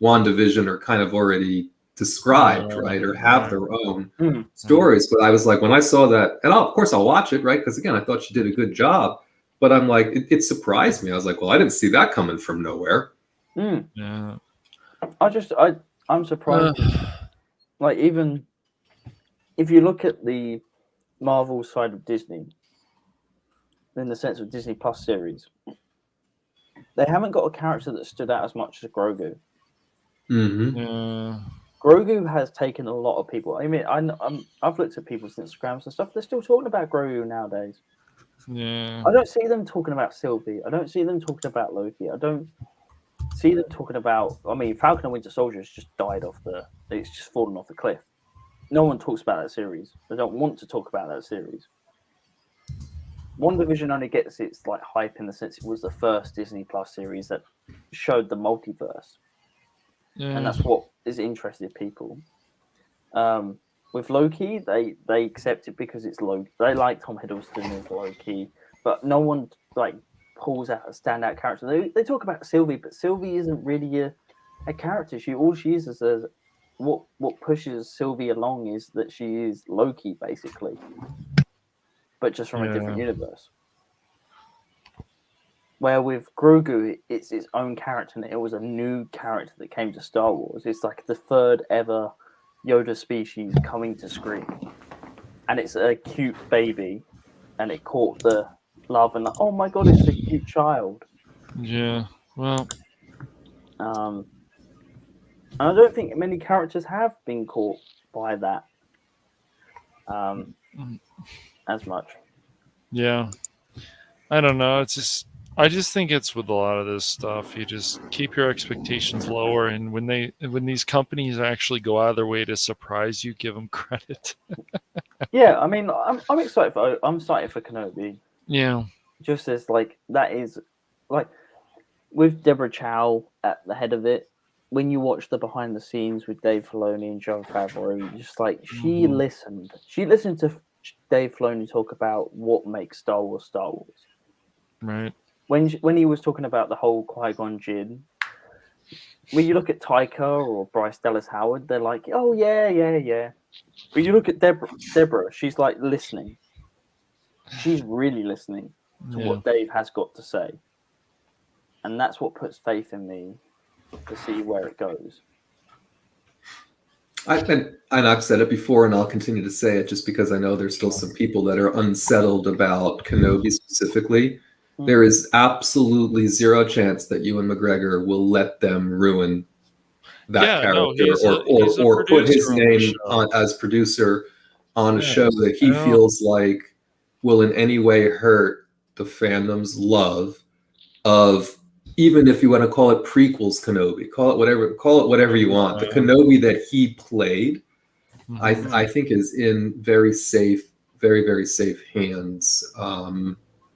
WandaVision are kind of already described, right, or have their own stories. But I was like, when I saw that, and of course I'll watch it, right, because again, I thought she did a good job. But I'm like, it surprised me. I was like, well, I didn't see that coming from nowhere. Yeah, I'm surprised. Like, even if you look at the Marvel side of Disney, in the sense of Disney Plus series, they haven't got a character that stood out as much as Grogu. Grogu has taken a lot of people. I mean, I've looked at people's Instagrams and stuff. They're still talking about Grogu nowadays. Yeah. I don't see them talking about Sylvie. I don't see them talking about Loki. I don't see them talking about. I mean, Falcon and Winter Soldier has just died off it's just fallen off the cliff. No one talks about that series. They don't want to talk about that series. WandaVision only gets its hype in the sense it was the first Disney Plus series that showed the multiverse. And that's what is interested people. with Loki, they accept it because it's Loki. They like Tom Hiddleston as Loki, but no one like pulls out a standout character. They talk about Sylvie, but Sylvie isn't really a character. All she is what pushes Sylvie along is that she is Loki basically, but just from a different universe. Where with Grogu, it's its own character, and it was a new character that came to Star Wars. It's like the third ever Yoda species coming to screen, and it's a cute baby, and it caught the love and like, oh my god, it's a cute child. Yeah, well, and I don't think many characters have been caught by that as much. Yeah, I don't know. I just think it's with a lot of this stuff. You just keep your expectations lower, and when these companies actually go out of their way to surprise you, give them credit. Yeah, I mean, I'm excited for Kenobi. Yeah, just as like that is like with Deborah Chow at the head of it. When you watch the behind the scenes with Dave Filoni and Jon Favreau, just like she listened to Dave Filoni talk about what makes Star Wars. right. When he was talking about the whole Qui-Gon Jinn, when you look at Taika or Bryce Dallas Howard, they're like, oh yeah. But you look at Deborah, she's like listening. She's really listening to what Dave has got to say. And that's what puts faith in me to see where it goes. And I've said it before, and I'll continue to say it just because I know there's still some people that are unsettled about Kenobi specifically. There is absolutely zero chance that Ewan McGregor will let them ruin that character or put his name as producer on a show that he feels like will in any way hurt the fandom's love of, even if you want to call it prequels Kenobi, call it whatever you want. The Kenobi that he played, I think is in very safe, very, very safe hands.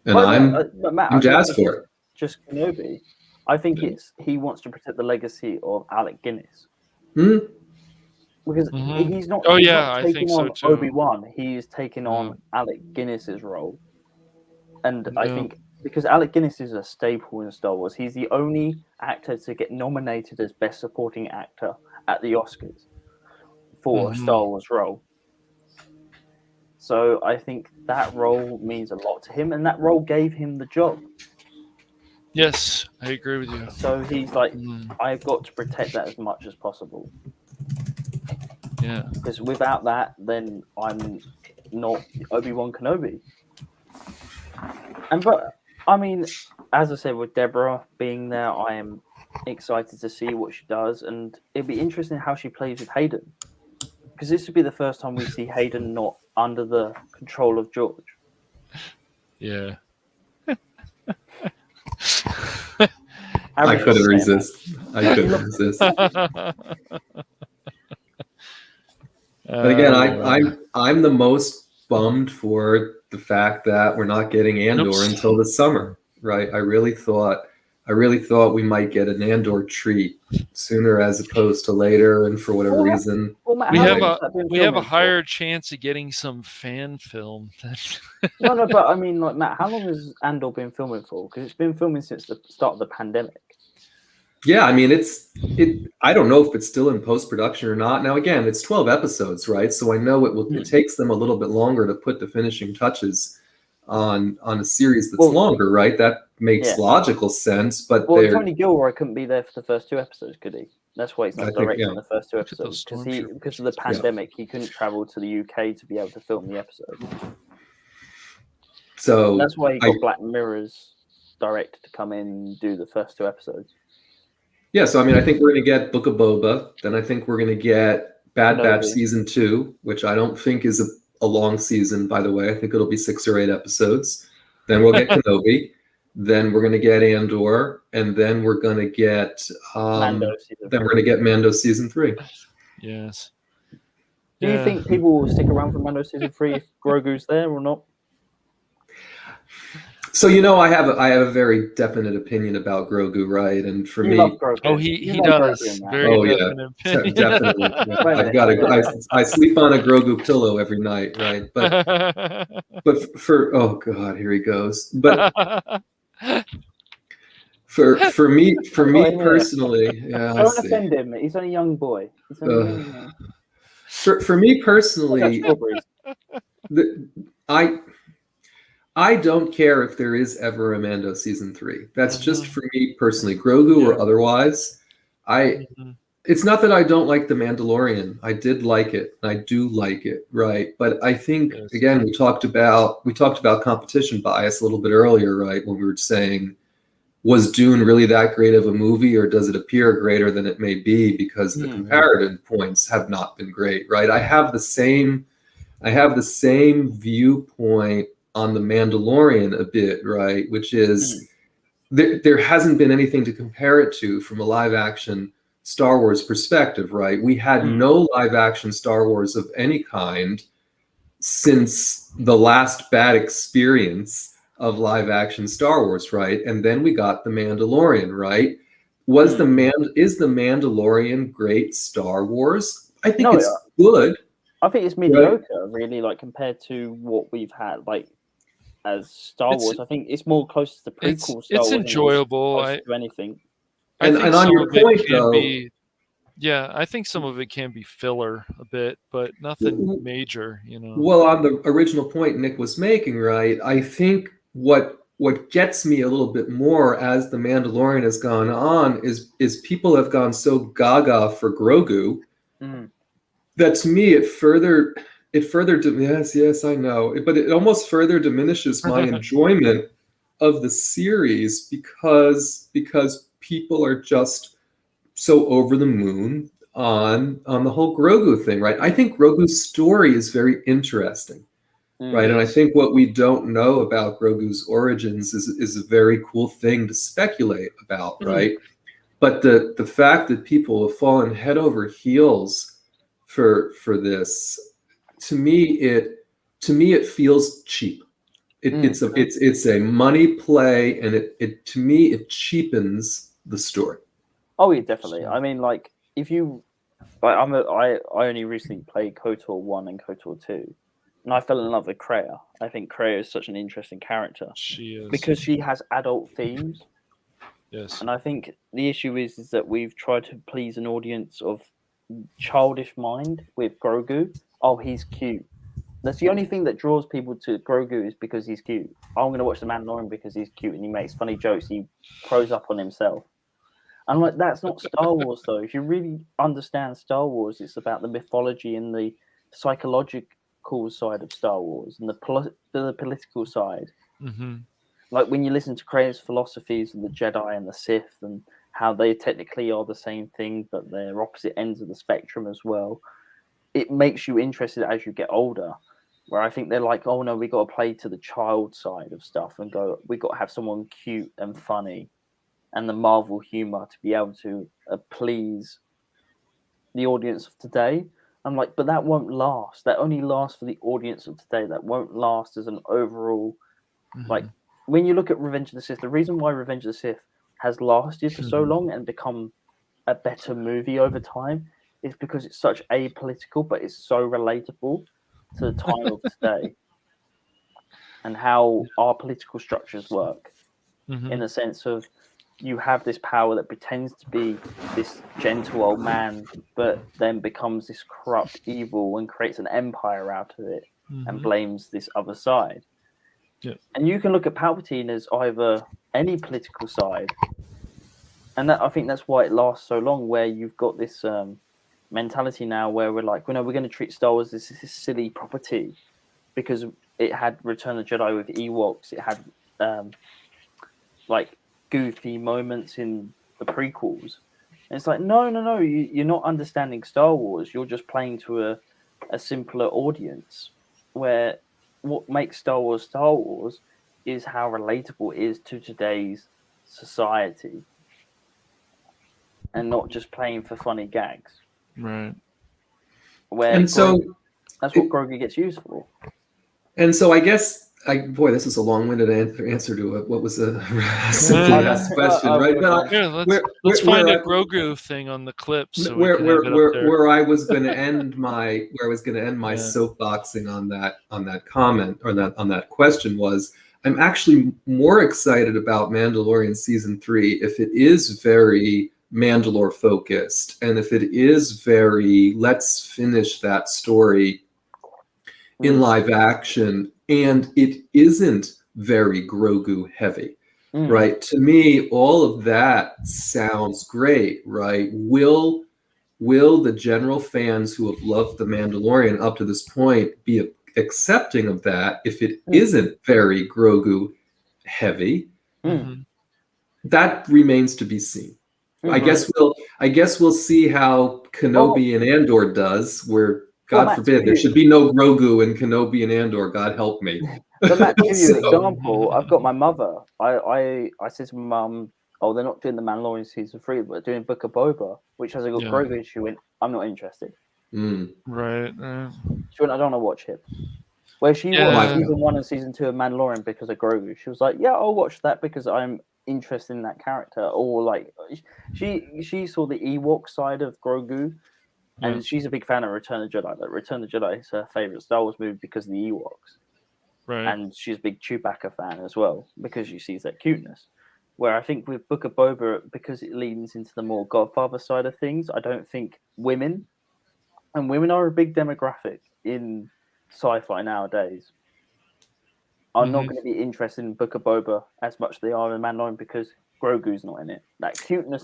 I'm jazzed for it. Just Kenobi. I think he wants to protect the legacy of Alec Guinness. Because he's not taking on Obi-Wan. He is taking on Alec Guinness's role. And I think because Alec Guinness is a staple in Star Wars, he's the only actor to get nominated as Best Supporting Actor at the Oscars for a Star Wars role. So I think that role means a lot to him, and that role gave him the job. Yes, I agree with you. So he's like, I've got to protect that as much as possible. Yeah. Because without that, then I'm not Obi-Wan Kenobi. But I mean, as I said, with Deborah being there, I am excited to see what she does, and it'd be interesting how she plays with Hayden. Because this would be the first time we see Hayden not under the control of George. Yeah. I couldn't resist. But again, I'm the most bummed for the fact that we're not getting Andor until the summer, right? I really thought we might get an Andor treat sooner as opposed to later, and for whatever reason, we have a higher chance of getting some fan film. No, but I mean, like Matt, how long has Andor been filming for? Because it's been filming since the start of the pandemic. Yeah, I mean, I don't know if it's still in post-production or not. Now, again, it's 12 episodes, right? So I know it takes them a little bit longer to put the finishing touches on a series that's longer, right? That makes logical sense. But Tony Gilroy couldn't be there for the first 2 episodes, could he? That's why he's not directing the first 2 episodes, because of the pandemic, he couldn't travel to the UK to be able to film the episode. So that's why he got Black Mirror's director to come in and do the first 2 episodes. Yeah, so I mean, I think we're going to get Book of Boba. Then I think we're going to get Bad Batch Season 2, which I don't think is a long season, by the way. I think it'll be 6 or 8 episodes. Then we'll get Kenobi. Then we're going to get Andor, and then we're going to get Mando Season 3. Yes. Do you think people will stick around for Mando Season 3 if Grogu's there or not? So I have a very definite opinion about Grogu, right? And for me, love Grogu. Oh, he love does. Grogu, man. Very oh yeah, definite opinion. definitely. Yeah. Wait a I've minute, got wait a minute. I sleep on a Grogu pillow every night, right? But for oh god, here he goes. But for me Oh, yeah. personally, yeah, I Don't see. offend him. He's only a young boy. He's only a young man. For me personally, Strawberries. I I don't care if there is ever a Mando season 3. That's just for me personally, Grogu or otherwise. It's not that I don't like The Mandalorian. I did like it. And I do like it, right? But I think again, we talked about competition bias a little bit earlier, right? When we were saying, was Dune really that great of a movie, or does it appear greater than it may be because the comparative points have not been great, right? I have the same viewpoint on The Mandalorian a bit, right? Which is there hasn't been anything to compare it to from a live action Star Wars perspective, right? We had no live action Star Wars of any kind since the last bad experience of live action Star Wars, right? And then we got The Mandalorian, right? Is The Mandalorian great Star Wars? I think it's good. I think it's mediocre, really, like compared to what we've had, like as Star Wars. I think it's more close to the prequel. It's enjoyable. To anything. And on your point, though, I think some of it can be filler a bit, but nothing major, Well, on the original point Nick was making, right? I think what gets me a little bit more as The Mandalorian has gone on is people have gone so gaga for Grogu that to me it further yes I know, but it almost further diminishes my enjoyment of the series because people are just so over the moon on the whole Grogu thing, right? I think Grogu's story is very interesting, right? And I think what we don't know about Grogu's origins is a very cool thing to speculate about, right? But the fact that people have fallen head over heels for this, to me it feels cheap. It's a money play, and it to me it cheapens the story. Oh yeah, definitely. I mean, like if you like, I only recently played KOTOR 1 and KOTOR 2, and I fell in love with Kreia. I think Kreia is such an interesting character. She is, because she has adult themes. Yes. And I think the issue is that we've tried to please an audience of childish mind with Grogu. Oh, he's cute. That's the only thing that draws people to Grogu, is because he's cute. I'm going to watch The Mandalorian because he's cute and he makes funny jokes. He throws up on himself. And like, that's not Star Wars, though. If you really understand Star Wars, it's about the mythology and the psychological side of Star Wars and the political side. Like when you listen to Kreia's philosophies of the Jedi and the Sith and how they technically are the same thing, but they're opposite ends of the spectrum as well, it makes you interested as you get older. Where I think they're like, oh no, we got to play to the child side of stuff and go, we got to have someone cute and funny and the Marvel humor to be able to please the audience of today. I'm like, but that won't last. That only lasts for the audience of today. That won't last as an overall, like, when you look at Revenge of the Sith, the reason why Revenge of the Sith has lasted for so long and become a better movie over time is because it's such apolitical, but it's so relatable to the time of today and how our political structures work. In the sense of, you have this power that pretends to be this gentle old man, but then becomes this corrupt evil and creates an empire out of it and blames this other side. And you can look at Palpatine as either any political side, and I think that's why it lasts so long, where you've got this mentality now where we're like, we're going to treat Star Wars as this silly property because it had Return of the Jedi with Ewoks, it had like goofy moments in the prequels. And it's like, no, you're not understanding Star Wars. You're just playing to a simpler audience, where what makes Star Wars is how relatable it is to today's society and not just playing for funny gags. Right. That's what Grogu gets used for. And so I guess boy, this is a long-winded answer to what was a simply asked question, right? But let's find a Grogu thing on the clips so we can have it up there. Where I was going to end my soapboxing on that comment or on that question was, I'm actually more excited about Mandalorian season 3 if it is very Mandalore focused, and if it is very let's finish that story in live action, and it isn't very Grogu heavy, right? To me, all of that sounds great, right? Will the general fans who have loved The Mandalorian up to this point be accepting of that if it isn't very Grogu heavy? That remains to be seen. I guess we'll see how Kenobi and Andor does, where God forbid there should be no Grogu in Kenobi and Andor. God help me. But Matt, to give you an example, I've got my mother. I said to my mum, "Oh, they're not doing The Mandalorian season 3, but they're doing Book of Boba, which has a good Grogu." She went, "I'm not interested." Right. She went, "I don't want to watch it." Where she watched season 1 and season 2 of Mandalorian because of Grogu. She was like, "Yeah, I'll watch that because I'm interested in that character." Or like, she saw the Ewok side of Grogu. And she's a big fan of Return of the Jedi. Like, Return of the Jedi is her favorite Star Wars movie because of the Ewoks. Right. And she's a big Chewbacca fan as well because she sees that cuteness. Where I think with Book of Boba, because it leans into the more Godfather side of things, I don't think women are a big demographic in sci-fi nowadays, are not going to be interested in Book of Boba as much as they are in Mandalorian because Grogu's not in it. That cuteness.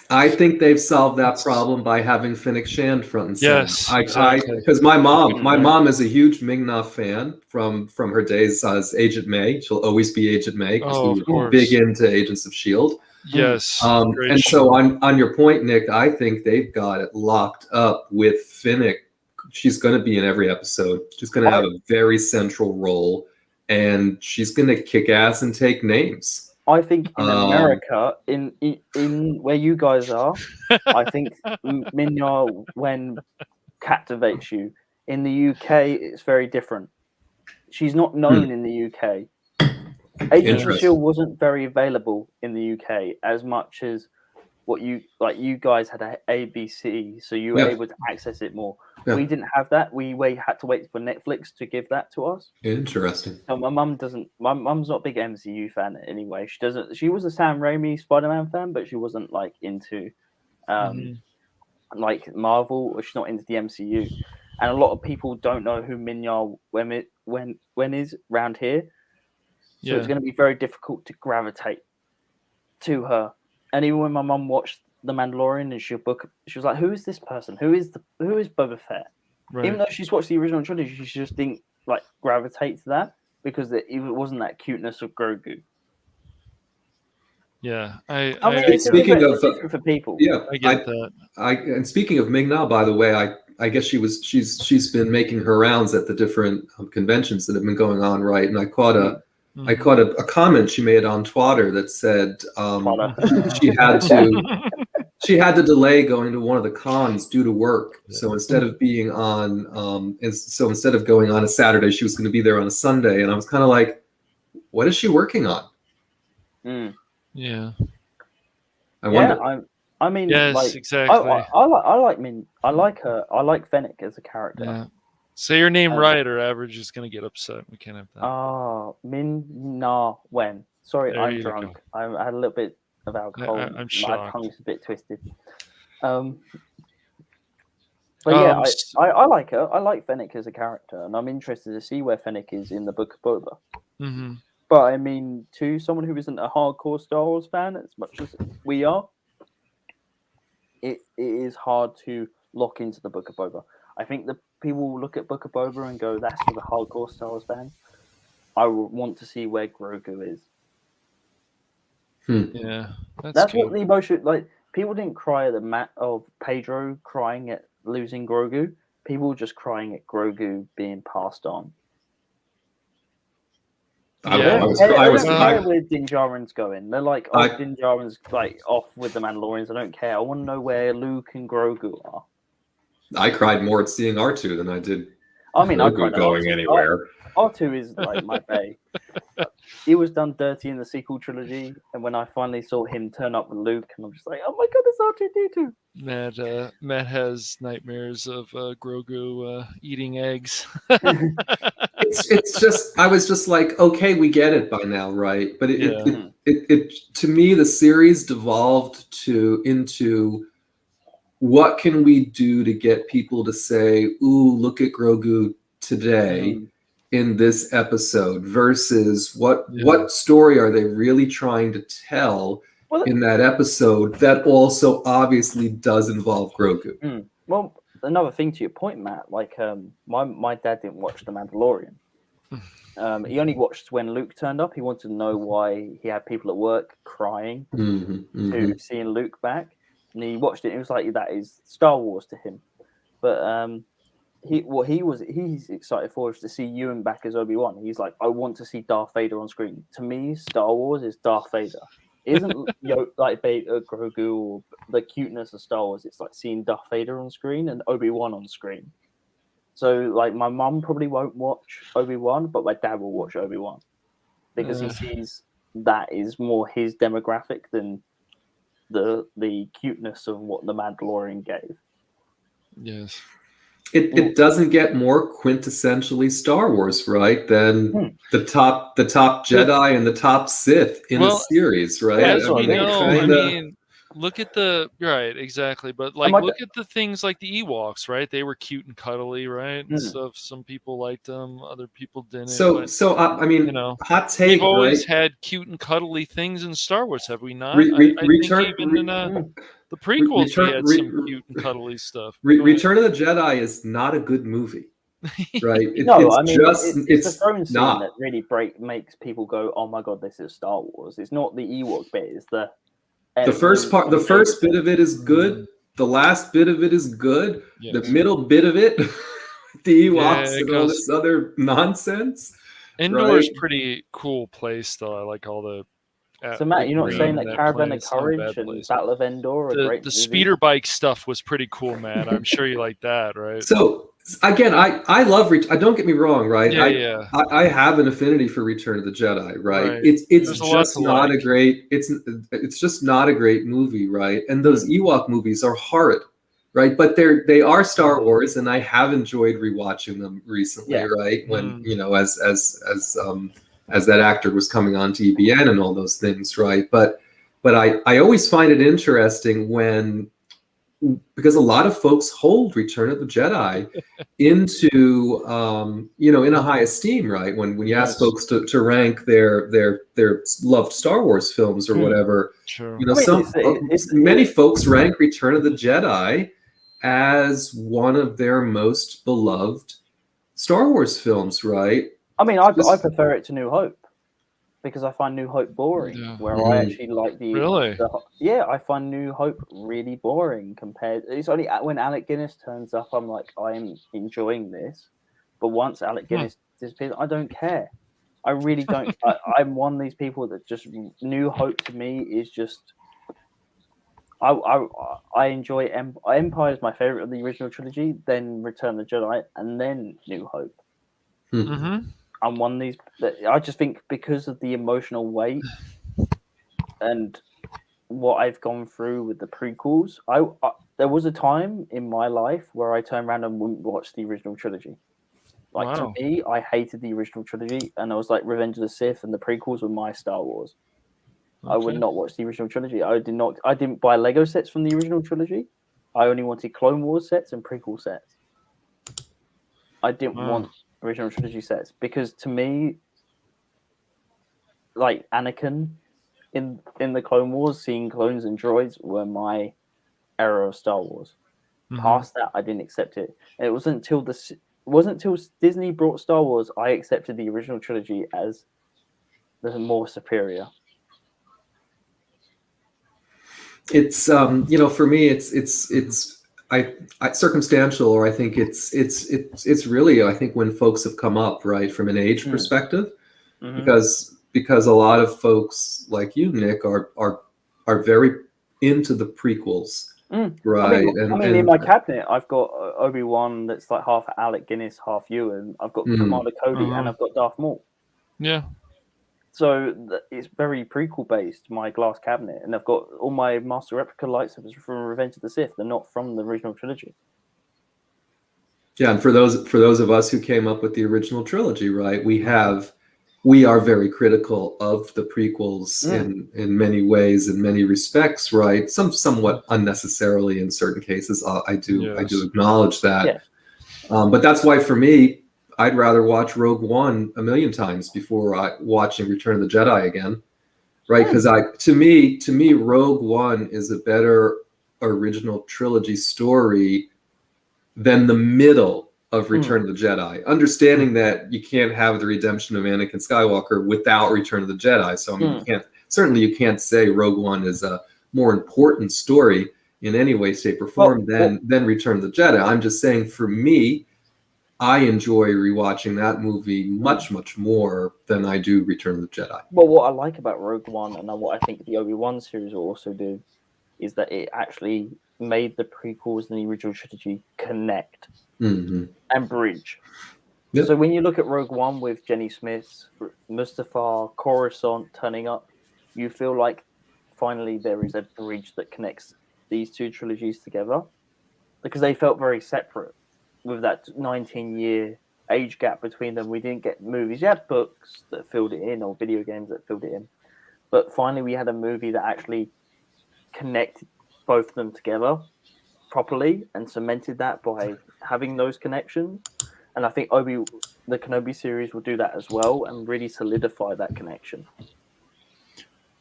I think they've solved that problem by having Fennec Shand front and center. Yes, exactly. Because my mom is a huge Ming-Na fan from her days as Agent May. She'll always be Agent May because we were big into Agents of S.H.I.E.L.D. Yes. And so on your point, Nick, I think they've got it locked up with Fennec. She's going to be in every episode. She's going to have a very central role, and she's going to kick ass and take names. I think in America, in where you guys are, I think Ming-Na when captivates you. In the UK, it's very different. She's not known in the UK. Agents of S.H.I.E.L.D. wasn't very available in the UK as much as what you guys had a ABC, so you were able to access it more. Yeah. We didn't have that. We had to wait for Netflix to give that to us. Interesting. So my mum's not a big MCU fan anyway. She was a Sam Raimi Spider-Man fan, but she wasn't like into like Marvel, or she's not into the MCU. And a lot of people don't know who Ming-Na when is around here. So it's going to be very difficult to gravitate to her. And even when my mum watched The Mandalorian and she was like, "Who is this person? Who is Boba Fett?" Right. Even though she's watched the original trilogy, she just didn't like gravitate to that because it wasn't that cuteness of Grogu. Yeah, I mean, it's different for people. Yeah, I get that. And speaking of Ming-Na, by the way, I guess she's been making her rounds at the different conventions that have been going on, right? And I caught a comment she made on Twitter that said she had to delay going to one of the cons due to work. So instead of being on, instead of going on a Saturday, she was going to be there on a Sunday. And I was kind of like, what is she working on? Yeah. I wonder. I mean, yes, like, exactly. I like her. I like Fennec as a character. Yeah. Say your name right, or Average is going to get upset. We can't have that. Ming-Na Wen. Sorry, there I'm drunk. I had a little bit of alcohol. I'm shocked. My tongue's a bit twisted. But yeah, I like her. I like Fennec as a character, and I'm interested to see where Fennec is in the Book of Boba. Mm-hmm. But I mean, to someone who isn't a hardcore Star Wars fan, as much as we are, it is hard to lock into the Book of Boba. I think the people will look at Book of Boba and go, "That's for the hardcore Star Wars fans." I want to see where Grogu is. Yeah, that's what the emotion. Like, people didn't cry at the of Pedro crying at losing Grogu. People were just crying at Grogu being passed on. I was where Din Djarin's going. They're like, Din Djarin's like off with the Mandalorians. I don't care. I want to know where Luke and Grogu are. I cried more at seeing R2 than I did. I mean, I Grogu cried at going R2. anywhere. R2 is like my bae. He was done dirty in the sequel trilogy, and when I finally saw him turn up with Luke, and I'm just like, oh my god, it's Matt has nightmares of Grogu eating eggs. It's just, I was just like, okay, we get it by now, right? But it to me, the series devolved into what can we do to get people to say, ooh, look at Grogu today in this episode, versus what story are they really trying to tell in that episode that also obviously does involve Grogu. Well, another thing to your point, Matt, like my dad didn't watch The Mandalorian. He only watched when Luke turned up. He wanted to know why he had people at work crying to seeing Luke back. And he watched it, and it was like, that is Star Wars to him. But he's excited for is to see Ewan back as Obi-Wan. He's like, I want to see Darth Vader on screen. To me, Star Wars is Darth Vader. It isn't like Grogu or the cuteness of Star Wars. It's like seeing Darth Vader on screen and Obi-Wan on screen. So like my mum probably won't watch Obi-Wan, but my dad will watch Obi-Wan because he sees that is more his demographic than the cuteness of what the Mandalorian gave. Yes. It doesn't get more quintessentially Star Wars, right, than the top Jedi and the top Sith in a series, right? As we know, I mean, look at right, exactly. But like, look at the things like the Ewoks, right? They were cute and cuddly, right? And stuff. Some people liked them, other people didn't. So I mean, you know, hot take. We've always had cute and cuddly things in Star Wars, have we not? I think even in the prequels, we had some cute and cuddly stuff. Return of the Jedi is not a good movie, right? It's the throne scene that really makes people go, "Oh my god, this is Star Wars." It's not the Ewok bit; it's the first bit of it is good. The last bit of it is good. Yes. The middle bit of it, the Ewoks and all this other nonsense. Endor is pretty cool place, though. I like all the. So Matt, you're not saying that Caravan of Courage and Battle of Endor are great? The speeder bike stuff was pretty cool, Matt. I'm sure you like that, right? So again, I love. Don't get me wrong, right? Yeah. I have an affinity for Return of the Jedi, right? It's just not a great. It's just not a great movie, right? And those Ewok movies are horrid, right? But they are Star Wars, and I have enjoyed rewatching them recently, right? When you know, as that actor was coming on TBN and all those things, right? But I always find it interesting because a lot of folks hold Return of the Jedi into in a high esteem, right? When you ask folks to rank their loved Star Wars films or whatever, sure. You know, many folks rank Return of the Jedi as one of their most beloved Star Wars films, right? I mean, I prefer it to New Hope because I find New Hope boring. Where I actually like I find New Hope really boring compared. It's only when Alec Guinness turns up, I'm like, I'm enjoying this. But once Alec Guinness disappears, I don't care. I really don't. I'm one of these people that just New Hope to me is just. I enjoy Empire is my favorite of the original trilogy, then Return of the Jedi, and then New Hope. Mm-hmm. I'm one of these. I just think because of the emotional weight and what I've gone through with the prequels, there was a time in my life where I turned around and wouldn't watch the original trilogy. Like to me, I hated the original trilogy, and I was like, Revenge of the Sith and the prequels were my Star Wars. Okay. I would not watch the original trilogy. I didn't buy Lego sets from the original trilogy. I only wanted Clone Wars sets and prequel sets. I didn't want original trilogy sets because to me, like Anakin in the Clone Wars, seeing clones and droids were my era of Star Wars. Mm-hmm. Past that, I didn't accept it. And it wasn't until Disney brought Star Wars I accepted the original trilogy as the more superior. It's for me it's circumstantial, or I think it's really, I think, when folks have come up, right, from an age perspective, because a lot of folks like you, Nick, are very into the prequels, right? I mean, in my cabinet, I've got Obi-Wan that's like half Alec Guinness, half Ewan. I've got Commander Cody, and I've got Darth Maul. Yeah. So it's very prequel based, my glass cabinet, and I've got all my Master Replica lightsabers from Revenge of the Sith. They're not from the original trilogy. Yeah, and for those of us who came up with the original trilogy, right? We are very critical of the prequels in many ways, in many respects, right? Somewhat unnecessarily in certain cases. I do acknowledge that. Yeah. But that's why for me, I'd rather watch Rogue One a million times before watching Return of the Jedi again, right? Because to me, Rogue One is a better original trilogy story than the middle of Return of the Jedi. Understanding that you can't have the redemption of Anakin Skywalker without Return of the Jedi. So I mean, you can't say Rogue One is a more important story in any way, shape, or form than Return of the Jedi. I'm just saying, for me, I enjoy rewatching that movie much, much more than I do Return of the Jedi. Well, what I like about Rogue One, and what I think the Obi-Wan series will also do, is that it actually made the prequels and the original trilogy connect and bridge. Yep. So when you look at Rogue One with Jenny Smith, Mustafar, Coruscant turning up, you feel like finally there is a bridge that connects these two trilogies together, because they felt very separate. With that 19-year age gap between them, we didn't get movies. You had books that filled it in, or video games that filled it in. But finally, we had a movie that actually connected both of them together properly and cemented that by having those connections. And I think the Kenobi series will do that as well and really solidify that connection.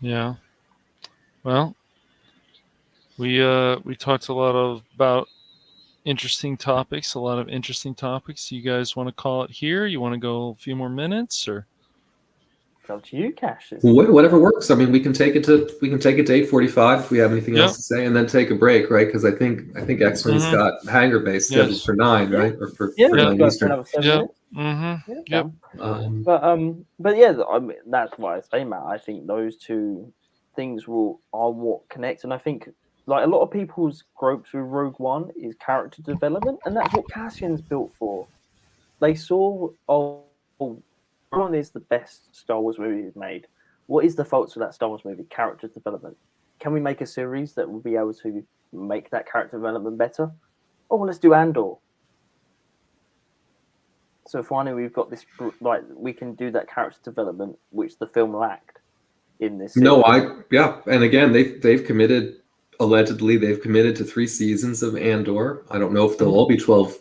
Yeah. Well, we talked a lot about interesting topics, a lot of interesting topics. You guys want to call it here? You want to go a few more minutes, or? It's up to you, Cash. Whatever works. I mean, we can take it to 8:45 if we have anything else to say, and then take a break, right? Because I think X-Wing's got hangar base scheduled for 9, right? Or for 9 Eastern. Another 7 minutes. But yeah, I mean, that's why I say, Matt. I think those two things are what connect, and I think, like, a lot of people's gropes with Rogue One is character development, and that's what Cassian's built for. They saw, Rogue One is the best Star Wars movie we've made. What is the faults of that Star Wars movie? Character development. Can we make a series that will be able to make that character development better? Oh, well, let's do Andor. So finally, we've got this, like, we can do that character development, which the film lacked in this series. And again, they've committed. Allegedly, they've committed to 3 seasons of Andor. I don't know if they'll all be 12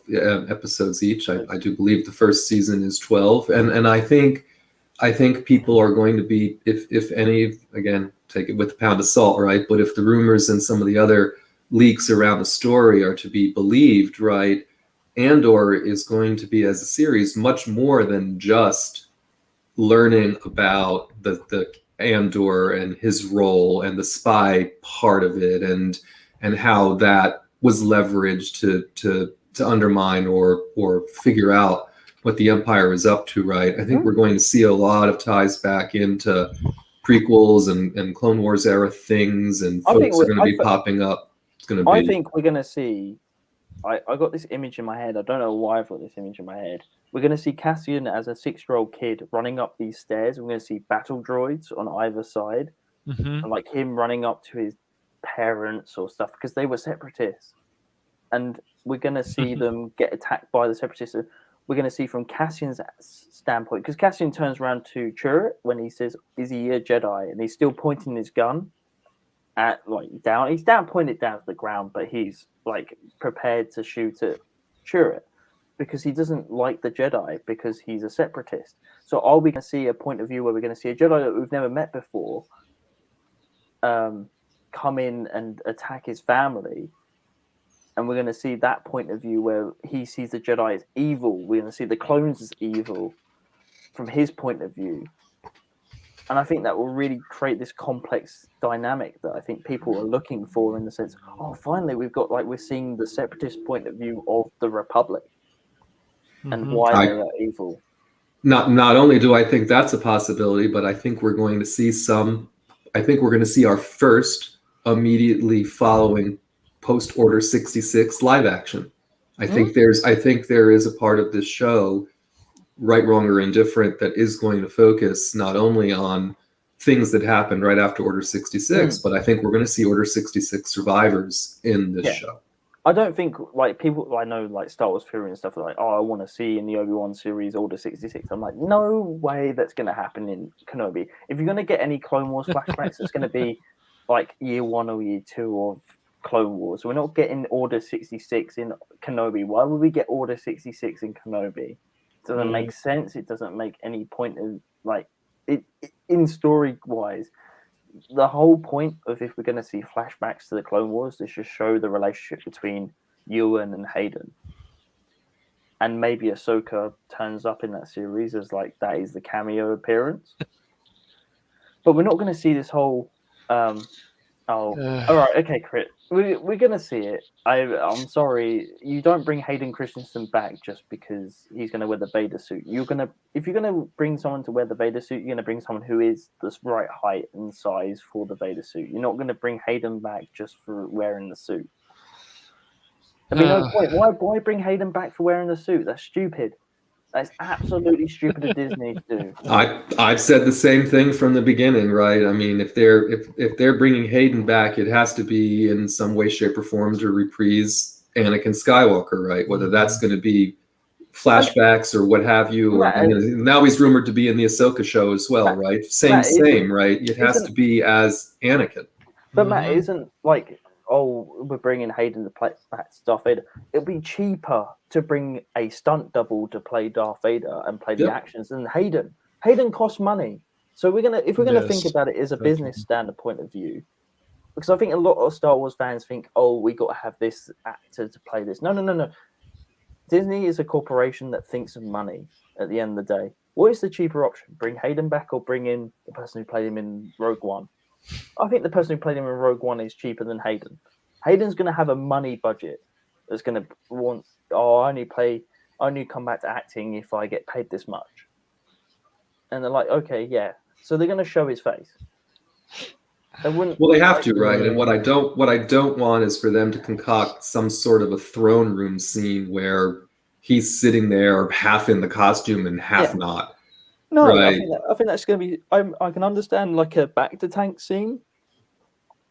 episodes each. I do believe the first season is 12, and I think people are going to be, if any, again, take it with a pound of salt, right? But if the rumors and some of the other leaks around the story are to be believed, right, Andor is going to be, as a series, much more than just learning about the Andor and his role and the spy part of it, and how that was leveraged to undermine or figure out what the Empire is up to, right? I think we're going to see a lot of ties back into prequels and Clone Wars era things, and folks are going to be popping up. It's going to be. I think we're going to see. I got this image in my head. I don't know why I've got this image in my head. We're going to see Cassian as a 6-year-old kid running up these stairs. We're going to see battle droids on either side, and like him running up to his parents or stuff, because they were separatists. And we're going to see them get attacked by the separatists. We're going to see from Cassian's standpoint, because Cassian turns around to Chirrut when he says, "Is he a Jedi?" And he's still pointing his gun at, like, down. He's pointed down to the ground, but he's like prepared to shoot at Chirrut, because he doesn't like the Jedi, because he's a separatist. So are we going to see a point of view where we're going to see a Jedi that we've never met before come in and attack his family? And we're going to see that point of view where he sees the Jedi as evil. We're going to see the clones as evil from his point of view. And I think that will really create this complex dynamic that I think people are looking for, in the sense, oh, finally we're seeing the separatist point of view of the Republic. And why they are evil. Not only do I think that's a possibility, but I think we're going to see our first immediately following post Order 66 live action. I think there is a part of this show, Right, Wrong, or Indifferent, that is going to focus not only on things that happened right after Order 66, but I think we're going to see Order 66 survivors in this show. I don't think, like, people I know, like Star Wars theory and stuff, are like, oh, I want to see in the Obi-Wan series Order 66. I'm like, no way that's going to happen in Kenobi. If you're going to get any Clone Wars flashbacks, it's going to be like year 1 or year 2 of Clone Wars. We're not getting Order 66 in Kenobi. Why would we get Order 66 in Kenobi? It doesn't make sense. It doesn't make any point of, like, it in story-wise. The whole point of, if we're going to see flashbacks to the Clone Wars, is just show the relationship between Ewan and Hayden. And maybe Ahsoka turns up in that series as, like, that is the cameo appearance. But we're not going to see this whole... all right, okay, Crit. We're going to see it. I'm sorry. You don't bring Hayden Christensen back just because he's going to wear the Vader suit. If you're going to bring someone to wear the Vader suit, you're going to bring someone who is the right height and size for the Vader suit. You're not going to bring Hayden back just for wearing the suit. I mean, no point. Why bring Hayden back for wearing the suit? That's stupid. That's absolutely stupid of Disney to do. I've said the same thing from the beginning, right? I mean, if they're bringing Hayden back, it has to be in some way, shape, or form to reprise Anakin Skywalker, right? Whether that's going to be flashbacks or what have you. Or, now he's rumored to be in the Ahsoka show as well, right? Same, right? It has to be as Anakin. But Matt, isn't like, oh, we're bringing Hayden to play Darth Vader. It'll be cheaper to bring a stunt double to play Darth Vader and play the actions than Hayden. Hayden costs money. So if we're gonna think about it as a business standard point of view, because I think a lot of Star Wars fans think, oh, we got to have this actor to play this. No. Disney is a corporation that thinks of money at the end of the day. What is the cheaper option? Bring Hayden back or bring in the person who played him in Rogue One? I think the person who played him in Rogue One is cheaper than Hayden. Hayden's going to have a money budget that's going to want, I only come back to acting if I get paid this much. And they're like, okay, yeah. So they're going to show his face. They have to, right? And what I don't want is for them to concoct some sort of a throne room scene where he's sitting there half in the costume and half not. No, right. I think that's going to be. I can understand like a back to tank scene,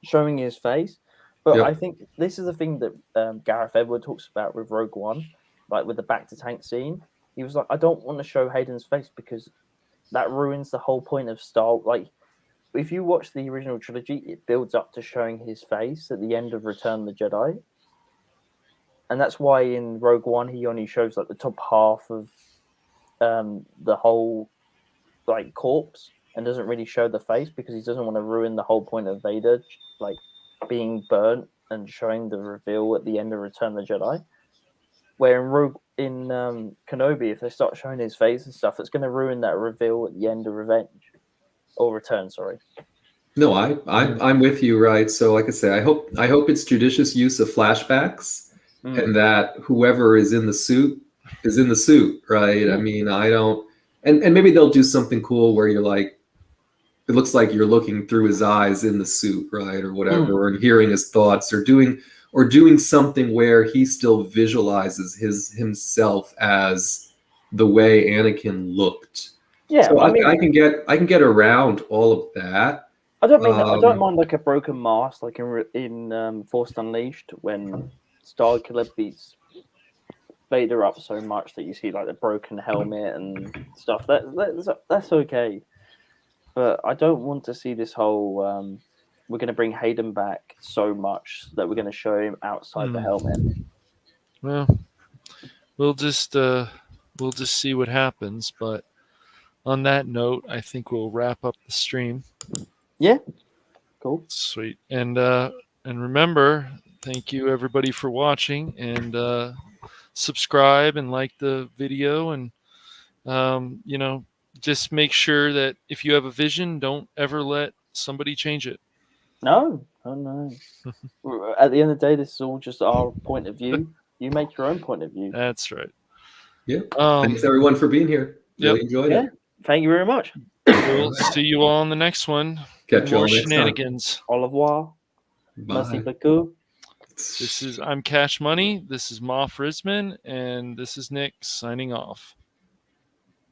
showing his face, but I think this is the thing that Gareth Edwards talks about with Rogue One, like with the back to tank scene. He was like, I don't want to show Hayden's face because that ruins the whole point of Star. Like, if you watch the original trilogy, it builds up to showing his face at the end of Return of the Jedi, and that's why in Rogue One he only shows like the top half of the whole like corpse and doesn't really show the face because he doesn't want to ruin the whole point of Vader like being burnt and showing the reveal at the end of Return of the Jedi. Where in Kenobi, if they start showing his face and stuff, it's going to ruin that reveal at the end of Revenge or Return. Sorry. No, I'm with you, right? So, like I say, I hope it's judicious use of flashbacks and that whoever is in the suit is in the suit, right? I mean, I don't. And maybe they'll do something cool where you're like, it looks like you're looking through his eyes in the suit, right, or whatever, or hearing his thoughts, or doing something where he still visualizes himself as the way Anakin looked. Yeah, so I can get around all of that. I don't mean that. I don't mind like a broken mask, like in Force Unleashed when Starkiller beats Vader up so much that you see like the broken helmet and stuff. That's okay, but I don't want to see this whole we're going to bring Hayden back so much that we're going to show him outside the helmet. Well, we'll just see what happens. But on that note, I think we'll wrap up the stream. Yeah, cool, sweet, and remember, thank you everybody for watching and. Subscribe and like the video and just make sure that if you have a vision, don't ever let somebody change it. No. At the end of the day, this is all just our point of view. You make your own point of view. That's right. Yeah. Thanks everyone for being here. Really enjoyed it. Thank you very much. We'll see you all on the next one. Catch you all more next shenanigans. Time. Au revoir. Bye. Merci beaucoup. I'm Cash Money. This is Ma Frisman, and this is Nick signing off.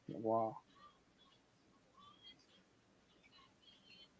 Wow.